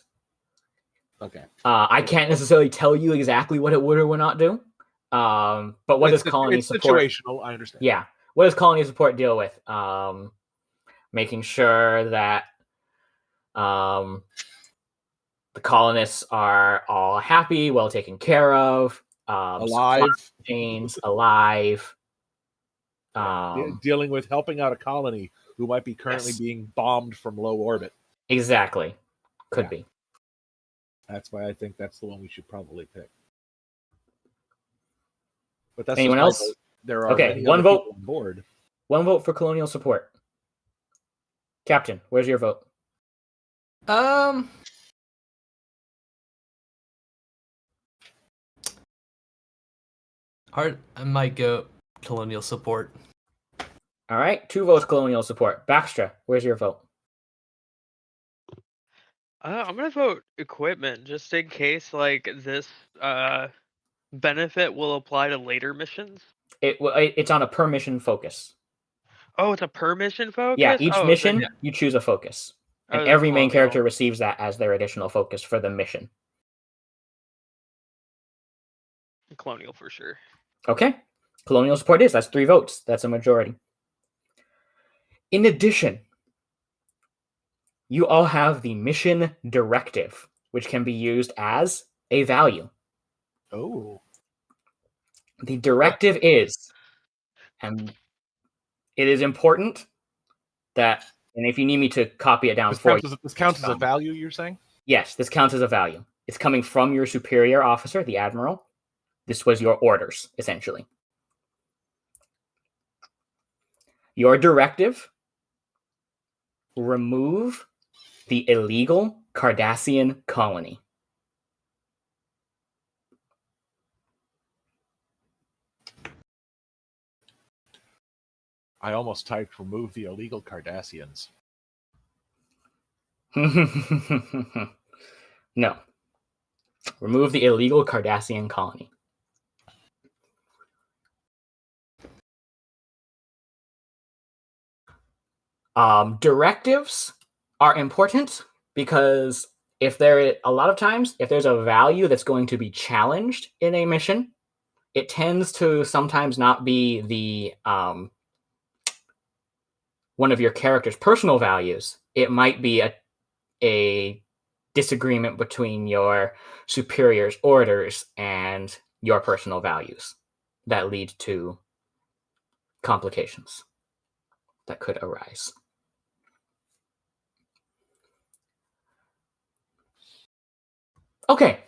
Speaker 2: Okay.
Speaker 1: I can't necessarily tell you exactly what it would or would not do. But what does colony support?
Speaker 2: It's situational, I understand.
Speaker 1: Yeah. What does colony support deal with? Making sure that the colonists are all happy, well taken care of,
Speaker 2: alive,
Speaker 1: chains, alive.
Speaker 2: Dealing with helping out a colony who might be currently being bombed from low orbit.
Speaker 1: Exactly. Could be.
Speaker 2: That's why I think that's the one we should probably pick. But that's
Speaker 1: anyone else?
Speaker 2: There are many one vote on board.
Speaker 1: One vote for colonial support. Captain, where's your vote?
Speaker 4: Hard. I might go colonial support.
Speaker 1: All right, 2 votes colonial support. Baxtra, where's your vote?
Speaker 3: I'm gonna vote equipment just in case like this benefit will apply to later missions.
Speaker 1: It's on a per mission focus.
Speaker 3: Oh, it's a per mission focus?
Speaker 1: Yeah, each mission you choose a focus. And every main character receives that as their additional focus for the mission.
Speaker 3: Colonial for sure.
Speaker 1: Okay. Colonial support is. That's 3 votes. That's a majority. In addition, you all have the mission directive, which can be used as a value.
Speaker 2: Oh.
Speaker 1: The directive is, and it is important that, and if you need me to copy it down for you.
Speaker 2: This counts as a value, you're saying?
Speaker 1: Yes, this counts as a value. It's coming from your superior officer, the admiral. This was your orders, essentially. Your directive: remove the illegal Cardassian colony.
Speaker 2: I almost typed remove the illegal Cardassians.
Speaker 1: No. Remove the illegal Cardassian colony. Directives are important because a lot of times, if there's a value that's going to be challenged in a mission, it tends to sometimes not be the one of your character's personal values. It might be a disagreement between your superior's orders and your personal values that lead to complications that could arise. Okay,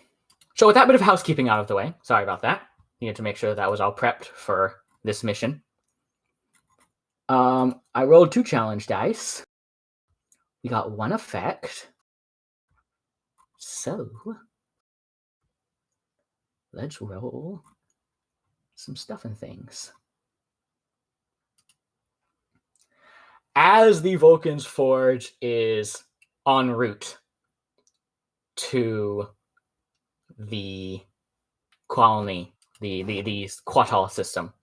Speaker 1: so with that bit of housekeeping out of the way, sorry about that. Needed to make sure that was all prepped for this mission. I rolled 2 challenge dice. We got 1 effect. So let's roll some stuff and things. as the Vulcan's Forge is en route to the colony, the Quatal system,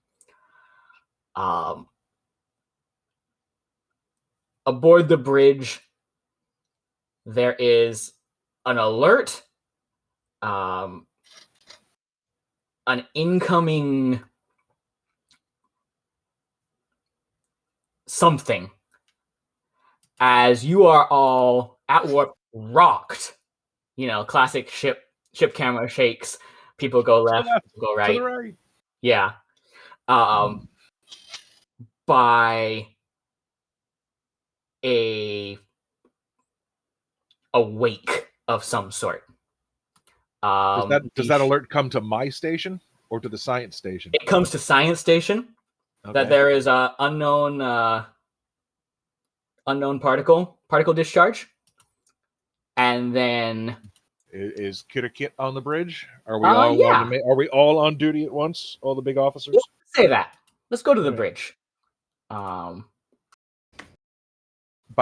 Speaker 1: aboard the bridge, there is an alert, an incoming something, as you are all at warp rocked. You know, classic ship camera shakes. People go left, people go right.
Speaker 2: To the right.
Speaker 1: Yeah. By a wake of some sort.
Speaker 2: Does that alert come to my station or to the science station?
Speaker 1: It comes to science station. Okay. That there is a unknown particle discharge, and then
Speaker 2: is Kitterkit on the bridge? Are we all are we all on duty at once? All the big officers?
Speaker 1: Yeah, say that. Let's go to the bridge.
Speaker 2: By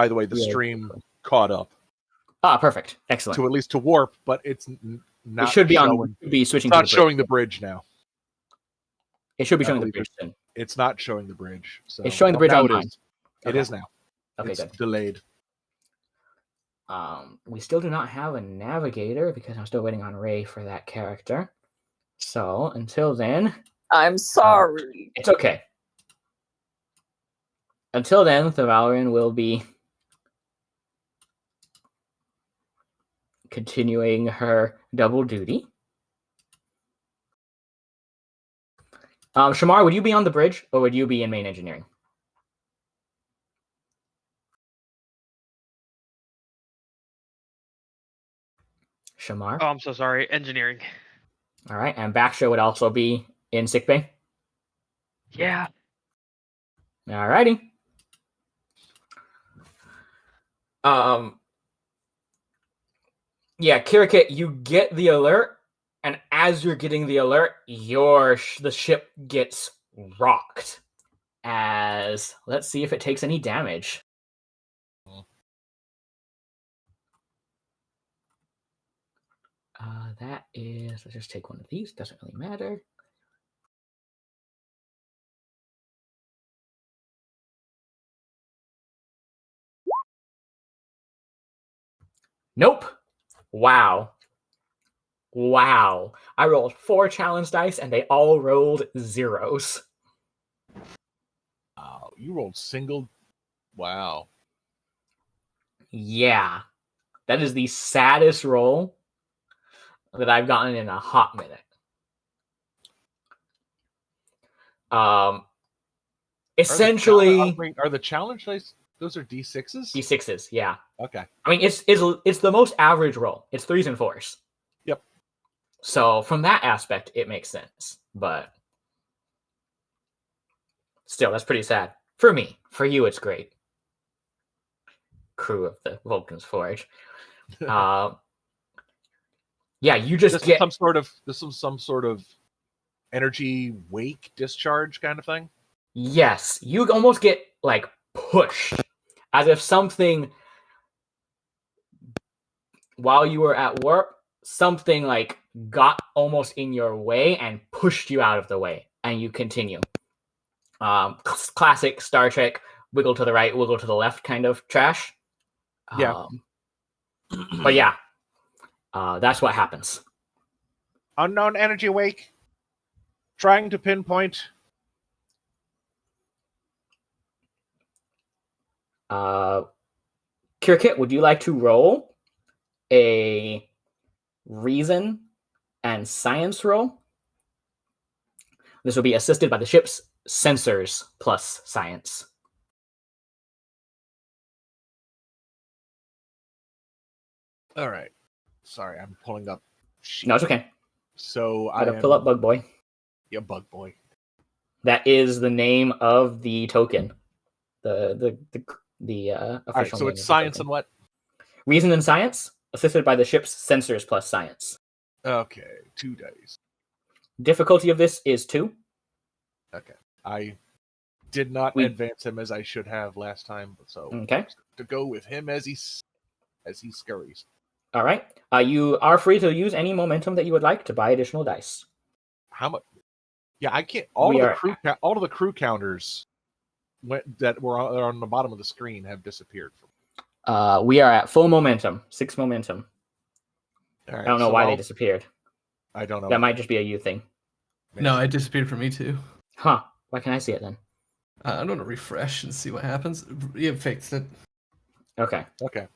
Speaker 2: the way, the stream caught up.
Speaker 1: Ah, perfect. Excellent.
Speaker 2: To at least to warp, but it's not.
Speaker 1: It should be
Speaker 2: showing.
Speaker 1: Be switching.
Speaker 2: It's not
Speaker 1: to the
Speaker 2: showing the bridge now.
Speaker 1: It should be showing the bridge soon.
Speaker 2: It's not showing the bridge. So
Speaker 1: it's showing the bridge online.
Speaker 2: It is now.
Speaker 1: Okay,
Speaker 2: it's
Speaker 1: good.
Speaker 2: Delayed.
Speaker 1: We still do not have a navigator because I'm still waiting on Ray for that character. So until then,
Speaker 5: I'm sorry.
Speaker 1: It's okay. Until then, the Valorant will be continuing her double duty. Shamar, would you be on the bridge or would you be in main engineering? Shamar?
Speaker 3: Oh, I'm so sorry. Engineering.
Speaker 1: All right, and Baxtra would also be in sickbay?
Speaker 3: Yeah.
Speaker 1: All righty. Yeah, Kirikit, you get the alert, and as you're getting the alert, the ship gets rocked. As let's see if it takes any damage. That is, let's just take one of these. Doesn't really matter. Nope. Wow. I rolled 4 challenge dice and they all rolled zeros.
Speaker 2: Wow, you rolled single. Wow.
Speaker 1: Yeah. That is the saddest roll that I've gotten in a hot minute. Essentially,
Speaker 2: are the challenge dice? Those are D6s.
Speaker 1: D6s, yeah.
Speaker 2: Okay.
Speaker 1: I mean, it's the most average roll. It's 3s and 4s.
Speaker 2: Yep.
Speaker 1: So from that aspect, it makes sense. But still, that's pretty sad for me. For you, it's great. Crew of the Vulcan's Forge. Yeah, you just get
Speaker 2: some sort of energy wake discharge kind of thing.
Speaker 1: Yes, you almost get like pushed, as if something while you were at warp, something like got almost in your way and pushed you out of the way, and you continue. Classic Star Trek wiggle to the right, wiggle to the left kind of trash.
Speaker 2: Yeah.
Speaker 1: But yeah, that's what happens.
Speaker 2: Unknown energy wake. Trying to pinpoint.
Speaker 1: Kirkit, would you like to roll a reason and science roll? This will be assisted by the ship's sensors plus science.
Speaker 2: All right. Sorry, I'm pulling up.
Speaker 1: No, it's okay.
Speaker 2: So
Speaker 1: I gotta pull up Bug Boy.
Speaker 2: Yeah, Bug Boy.
Speaker 1: That is the name of the token. The official.
Speaker 2: All right, so it's science and what?
Speaker 1: Reason and science, assisted by the ship's sensors plus science.
Speaker 2: Okay, 2 dice.
Speaker 1: Difficulty of this is 2.
Speaker 2: Okay, I did not
Speaker 1: We-
Speaker 2: advance him as I should have last time, so
Speaker 1: Okay.
Speaker 2: to go with him as he scurries.
Speaker 1: All right. You are free to use any momentum that you would like to buy additional dice.
Speaker 2: How much? Yeah, I can't.
Speaker 1: We
Speaker 2: All
Speaker 1: are-
Speaker 2: of the crew counters that were on the bottom of the screen have disappeared.
Speaker 1: We are at full momentum, 6 momentum.
Speaker 2: All right,
Speaker 1: I don't know
Speaker 2: so
Speaker 1: why they disappeared.
Speaker 2: I don't know.
Speaker 1: That might just be a you thing.
Speaker 4: No, it disappeared for me too.
Speaker 1: Huh. Why can't I see it then?
Speaker 4: I'm gonna refresh and see what happens. You fixed it.
Speaker 1: Okay.
Speaker 2: Okay.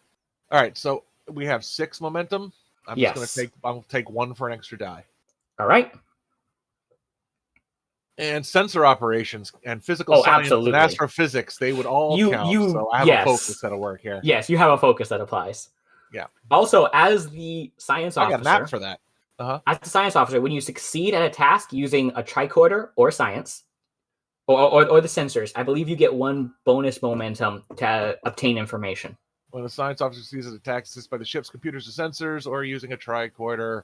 Speaker 2: All right, so we have 6 momentum.
Speaker 1: Yes.
Speaker 2: I'll take 1 for an extra die.
Speaker 1: All right.
Speaker 2: And sensor operations and physical
Speaker 1: Oh,
Speaker 2: science
Speaker 1: absolutely.
Speaker 2: and astrophysics, they would all count. So I have a focus that'll work here.
Speaker 1: Yes, you have a focus that applies.
Speaker 2: Yeah.
Speaker 1: Also, as the science
Speaker 2: I
Speaker 1: officer,
Speaker 2: got a map for that.
Speaker 1: as the science officer, when you succeed at a task using a tricorder or science, or the sensors, I believe you get 1 bonus momentum to obtain information.
Speaker 2: When a science officer sees an attack assisted by the ship's computers or sensors, or using a tricorder,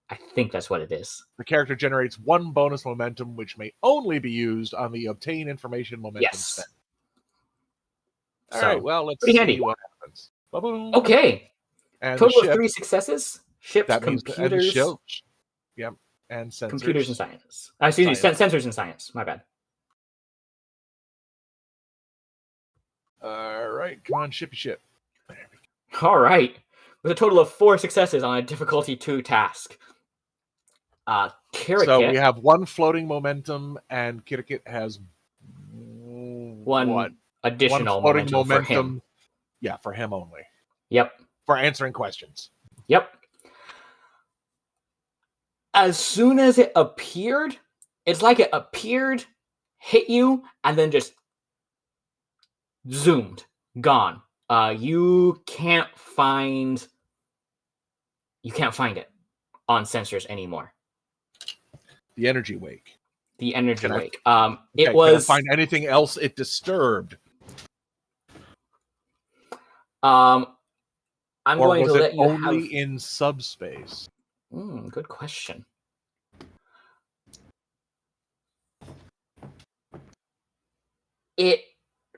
Speaker 1: I think that's what it is.
Speaker 2: the character generates 1 bonus momentum, which may only be used on the obtain information momentum
Speaker 1: Yes.
Speaker 2: spent.
Speaker 1: So,
Speaker 2: All right, well, let's
Speaker 1: pretty
Speaker 2: see
Speaker 1: handy.
Speaker 2: what happens. Ba-boom.
Speaker 1: Okay.
Speaker 2: And
Speaker 1: Total
Speaker 2: the
Speaker 1: of 3 successes. Ships,
Speaker 2: that means
Speaker 1: computers,
Speaker 2: yep, and sensors.
Speaker 1: computers and science. Excuse me, sensors and science. My bad.
Speaker 2: All right, come on, shippy ship.
Speaker 1: All right. With a total of 4 successes on a difficulty 2 task. Kirikit,
Speaker 2: So we have 1 floating momentum, and Kirikit has
Speaker 1: 1 additional
Speaker 2: floating
Speaker 1: momentum for him.
Speaker 2: Yeah, for him only.
Speaker 1: Yep.
Speaker 2: For answering questions.
Speaker 1: Yep. As soon as it appeared, it's like it appeared, hit you, and then just zoomed, gone. You can't find it on sensors anymore.
Speaker 2: The energy wake.
Speaker 1: The energy wake.
Speaker 2: Can I find anything else it disturbed?
Speaker 1: I'm
Speaker 2: or
Speaker 1: going
Speaker 2: was
Speaker 1: to
Speaker 2: it
Speaker 1: let you
Speaker 2: only
Speaker 1: have...
Speaker 2: in subspace?
Speaker 1: Good question.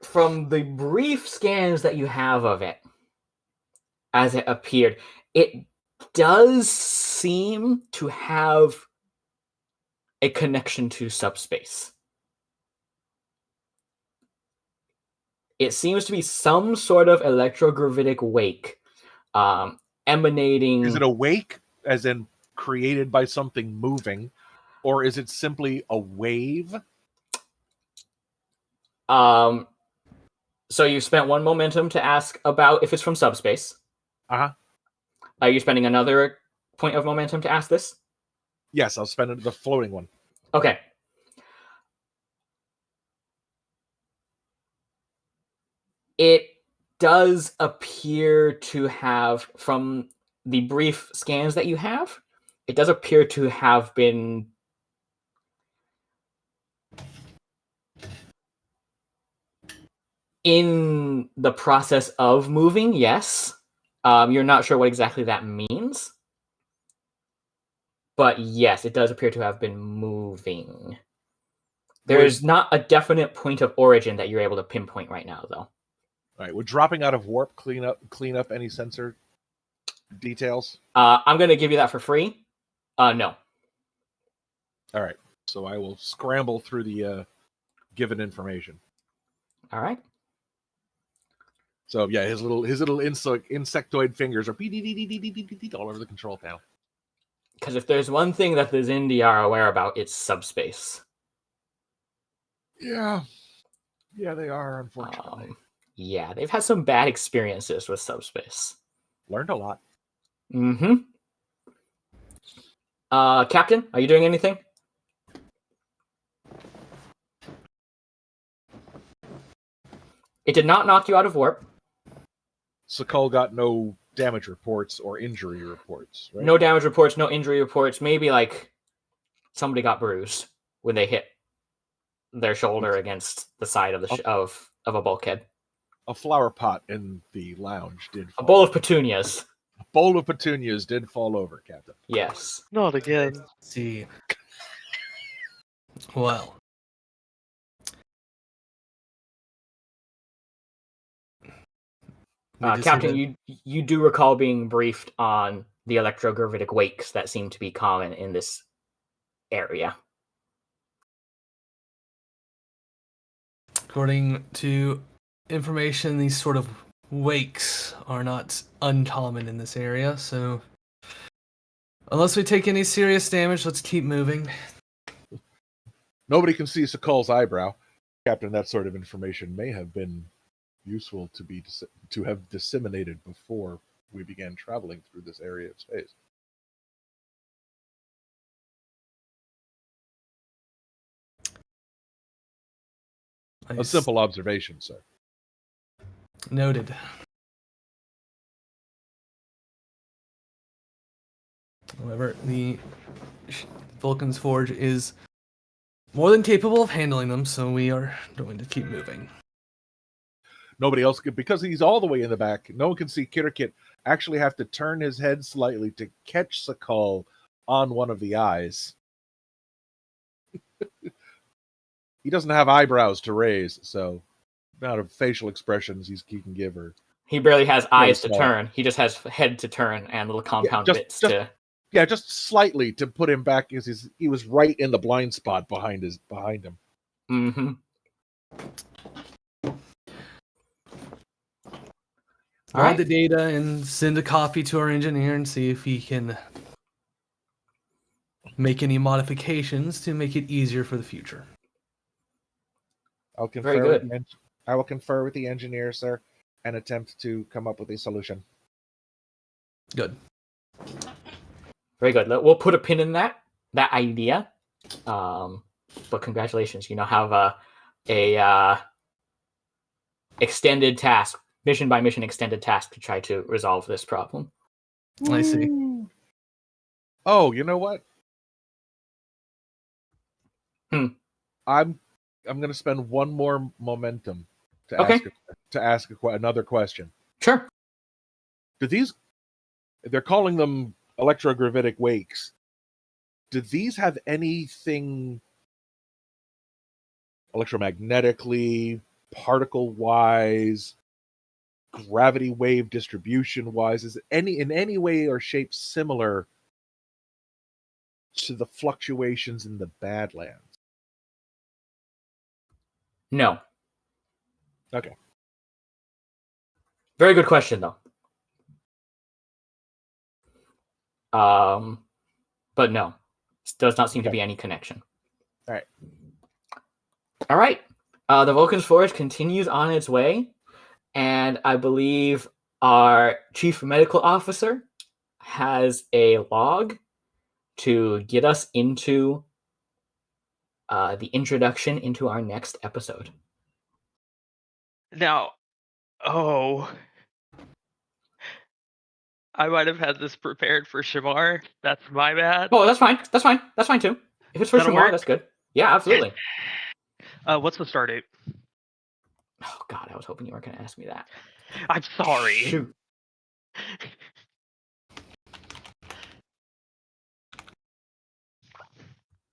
Speaker 1: From the brief scans that you have of it, as it appeared, it does seem to have a connection to subspace. It seems to be some sort of electrogravitic wake emanating...
Speaker 2: Is it a wake, as in created by something moving, or is it simply a wave?
Speaker 1: So you spent 1 momentum to ask about if it's from subspace.
Speaker 2: Uh-huh.
Speaker 1: Are you spending another point of momentum to ask this?
Speaker 2: Yes, I'll spend the floating one.
Speaker 1: Okay. It does appear to have, from the brief scans that you have, it does appear to have been in the process of moving, yes. You're not sure what exactly that means. But yes, it does appear to have been moving. There's not a definite point of origin that you're able to pinpoint right now, though.
Speaker 2: All right, would dropping out of warp clean up any sensor details?
Speaker 1: I'm going to give you that for free. No.
Speaker 2: All right, so I will scramble through the given information.
Speaker 1: All right.
Speaker 2: So yeah, his little insectoid fingers are all over the control panel.
Speaker 1: Because if there's one thing that the Zindi are aware about, it's subspace.
Speaker 2: Yeah, they are, unfortunately.
Speaker 1: Yeah, they've had some bad experiences with subspace.
Speaker 2: Learned a lot.
Speaker 1: Mm-hmm. Captain, are you doing anything? It did not knock you out of warp.
Speaker 2: Sakul got no damage reports or injury reports, right?
Speaker 1: No damage reports, no injury reports. Maybe like somebody got bruised when they hit their shoulder against the side of the of a bulkhead.
Speaker 2: A flower pot in the lounge did fall.
Speaker 1: A bowl of petunias.
Speaker 2: A bowl of petunias did fall over, Captain.
Speaker 1: Yes.
Speaker 3: Not again.
Speaker 4: Let's see. Well.
Speaker 1: Captain, you do recall being briefed on the electrogravitic wakes that seem to be common in this area.
Speaker 4: According to information, these sort of wakes are not uncommon in this area, so unless we take any serious damage, let's keep moving.
Speaker 2: Nobody can see Sokol's eyebrow. Captain, that sort of information may have been useful to have disseminated before we began traveling through this area of space. A simple observation, sir.
Speaker 4: Noted. However, the Vulcan's Forge is more than capable of handling them, so we are going to keep moving.
Speaker 2: Nobody else could, because he's all the way in the back. No one can see Kirikit actually have to turn his head slightly to catch Sokol on one of the eyes. He doesn't have eyebrows to raise, so the amount of facial expressions he can give her.
Speaker 1: He barely has eyes to turn. He just has head to turn and little compound bits to.
Speaker 2: Yeah, just slightly to put him back, because he was right in the blind spot behind him.
Speaker 1: Mm-hmm.
Speaker 4: Log the data and send a copy to our engineer and see if he can make any modifications to make it easier for the future.
Speaker 2: I'll confer I will confer with the engineer, sir, and attempt to come up with a solution.
Speaker 4: Good.
Speaker 1: Very good. We'll put a pin in that idea. But congratulations, you now have a extended task, mission by mission extended task to try to resolve this problem.
Speaker 4: I see.
Speaker 2: Oh, you know what? I'm going to spend one more momentum to ask another question.
Speaker 1: Sure.
Speaker 2: They're calling them electrogravitic wakes. Do these have anything electromagnetically, particle-wise, gravity wave distribution-wise? Is it in any way or shape similar to the fluctuations in the Badlands?
Speaker 1: No.
Speaker 2: Okay.
Speaker 1: Very good question, though. But no, does not seem to be any connection.
Speaker 2: All
Speaker 1: right. The Vulcan's Forge continues on its way, and I believe our chief medical officer has a log to get us into the introduction into our next episode.
Speaker 3: Now, I might have had this prepared for Shamar. That's my bad.
Speaker 1: Oh, that's fine. That's fine too. If it's for Shamar, that's good. Yeah, absolutely.
Speaker 3: What's the start date?
Speaker 1: Oh God, I was hoping you weren't going to ask me that.
Speaker 3: I'm sorry.
Speaker 1: Shoot.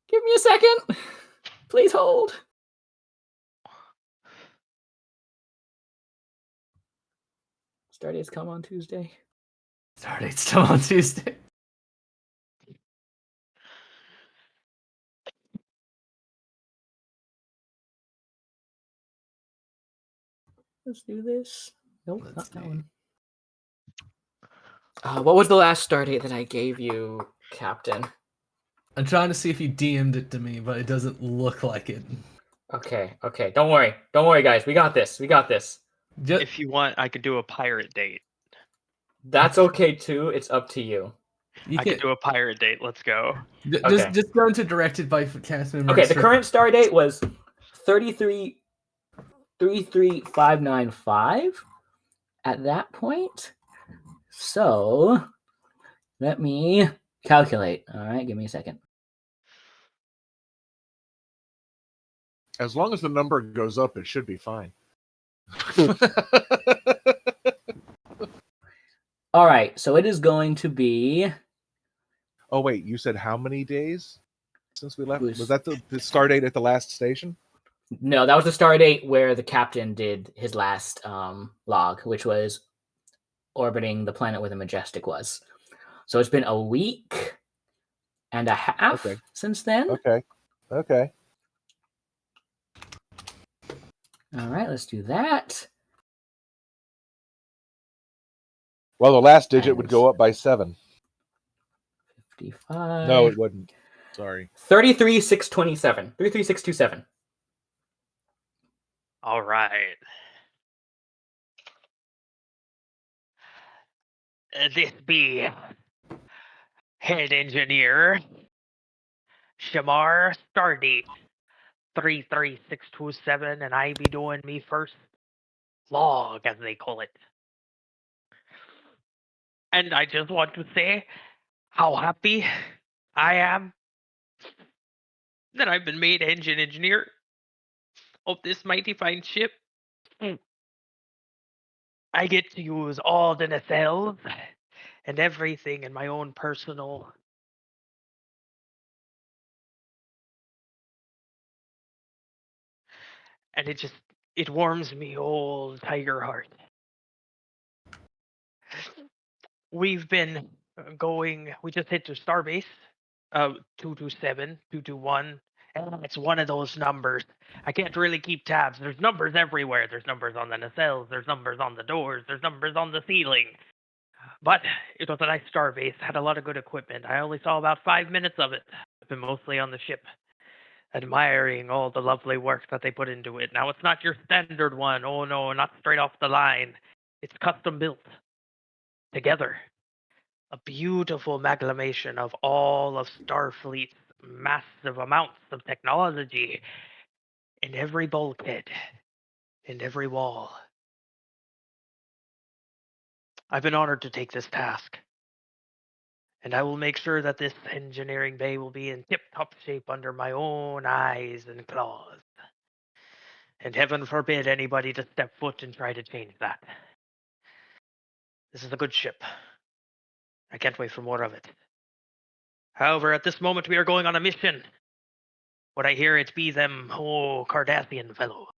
Speaker 1: Give me a second. Please hold. Start dates come on Tuesday.
Speaker 4: Start dates come on Tuesday.
Speaker 1: Let's do this. Nope, not that one. What was the last start date that I gave you, Captain?
Speaker 4: I'm trying to see if you DM'd it to me, but it doesn't look like it.
Speaker 1: Okay. Don't worry, guys. We got this.
Speaker 3: If you want, I could do a pirate date.
Speaker 1: That's okay too. It's up to you.
Speaker 3: I could do a pirate date. Let's go.
Speaker 4: Just go into directed by cast members.
Speaker 1: Okay, the current start date was 33595 at that point. So let me calculate. All right, give me a second.
Speaker 2: As long as the number goes up, it should be fine.
Speaker 1: All right, so it is going to be...
Speaker 2: Oh, wait, you said how many days? since we left? Was that the star date at the last station?
Speaker 1: No, that was the star date where the captain did his last log, which was orbiting the planet where the Majestic was. So it's been a week and a half since then.
Speaker 2: Okay.
Speaker 1: All right, let's do that.
Speaker 2: Well, the last digit would go up by 7.
Speaker 1: 55.
Speaker 2: No, it wouldn't. Sorry.
Speaker 1: 33,627. 33,627.
Speaker 3: All right. This be head engineer Shamar Stardate 33627, and I be doing me first log, as they call it. And I just want to say how happy I am that I've been made engine engineer of this mighty fine ship. I get to use all the nacelles and everything in my own personal. And it warms me old tiger heart. We've been we just hit to Starbase, 227, 221, and it's one of those numbers. I can't really keep tabs. There's numbers everywhere. There's numbers on the nacelles, there's numbers on the doors, there's numbers on the ceiling. But it was a nice Starbase, had a lot of good equipment. I only saw about 5 minutes of it. I've been mostly on the ship, admiring all the lovely work that they put into it. Now, it's not your standard one. Oh no, not straight off the line. It's custom built. Together. A beautiful amalgamation of all of Starfleet's massive amounts of technology in every bulkhead, in every wall. I've been honored to take this task, and I will make sure that this engineering bay will be in tip-top shape under my own eyes and claws. And heaven forbid anybody to step foot and try to change that. This is a good ship. I can't wait for more of it. However, at this moment we are going on a mission. What I hear it be them, Cardassian fellow.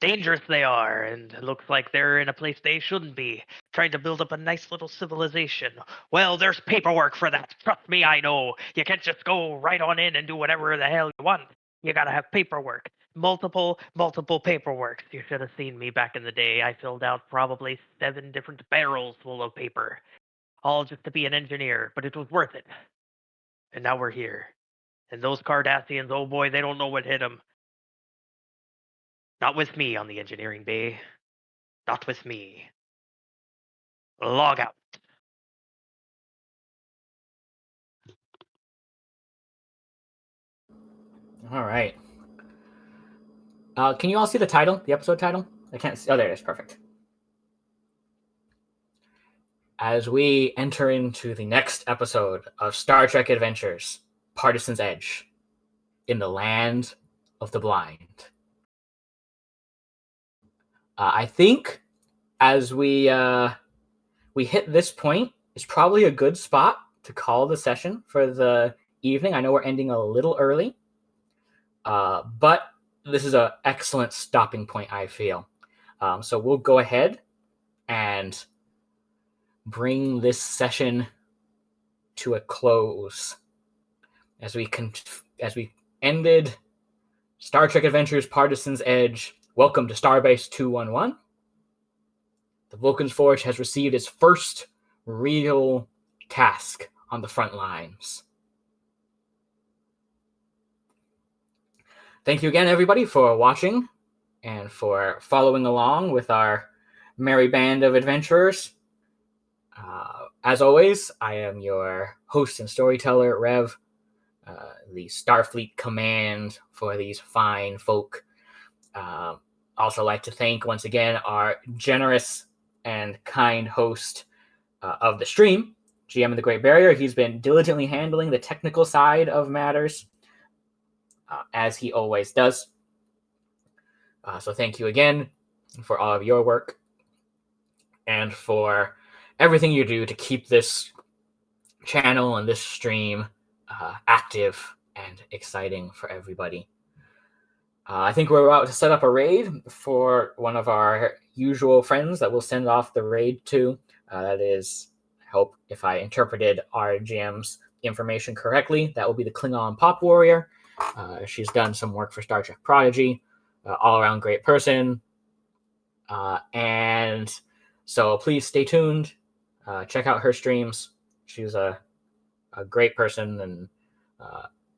Speaker 3: Dangerous they are, and it looks like they're in a place they shouldn't be, trying to build up a nice little civilization. Well, there's paperwork for that. Trust me, I know. You can't just go right on in and do whatever the hell you want. You gotta have paperwork. Multiple paperwork. You should have seen me back in the day. I filled out probably 7 different barrels full of paper. All just to be an engineer, but it was worth it. And now we're here. And those Cardassians, oh boy, they don't know what hit them. Not with me on the engineering bay. Not with me. Log out.
Speaker 1: All right. Can you all see the title, the episode title? I can't see. Oh, there it is. Perfect. As we enter into the next episode of Star Trek Adventures, Partisan's Edge, in the land of the blind. I think as we hit this point, it's probably a good spot to call the session for the evening. I know we're ending a little early, but this is an excellent stopping point, I feel. So we'll go ahead and bring this session to a close as we ended Star Trek Adventures Partisan's Edge. Welcome to Starbase 211. The Vulcan's Forge has received its first real task on the front lines. Thank you again, everybody, for watching and for following along with our merry band of adventurers. As always, I am your host and storyteller, Rev, the Starfleet command for these fine folk. Also like to thank, once again, our generous and kind host of the stream, GM of the Great Barrier. He's been diligently handling the technical side of matters, as he always does. So thank you again for all of your work and for everything you do to keep this channel and this stream active and exciting for everybody. I think we're about to set up a raid for one of our usual friends that we'll send off the raid to. That is, I hope if I interpreted our GM's information correctly, that will be the Klingon Pop Warrior. She's done some work for Star Trek Prodigy, all around great person. And so please stay tuned. Check out her streams. She's a great person and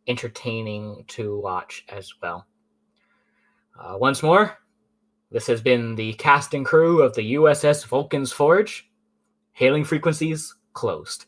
Speaker 1: entertaining to watch as well. Once more, this has been the cast and crew of the USS Vulcan's Forge. Hailing frequencies closed.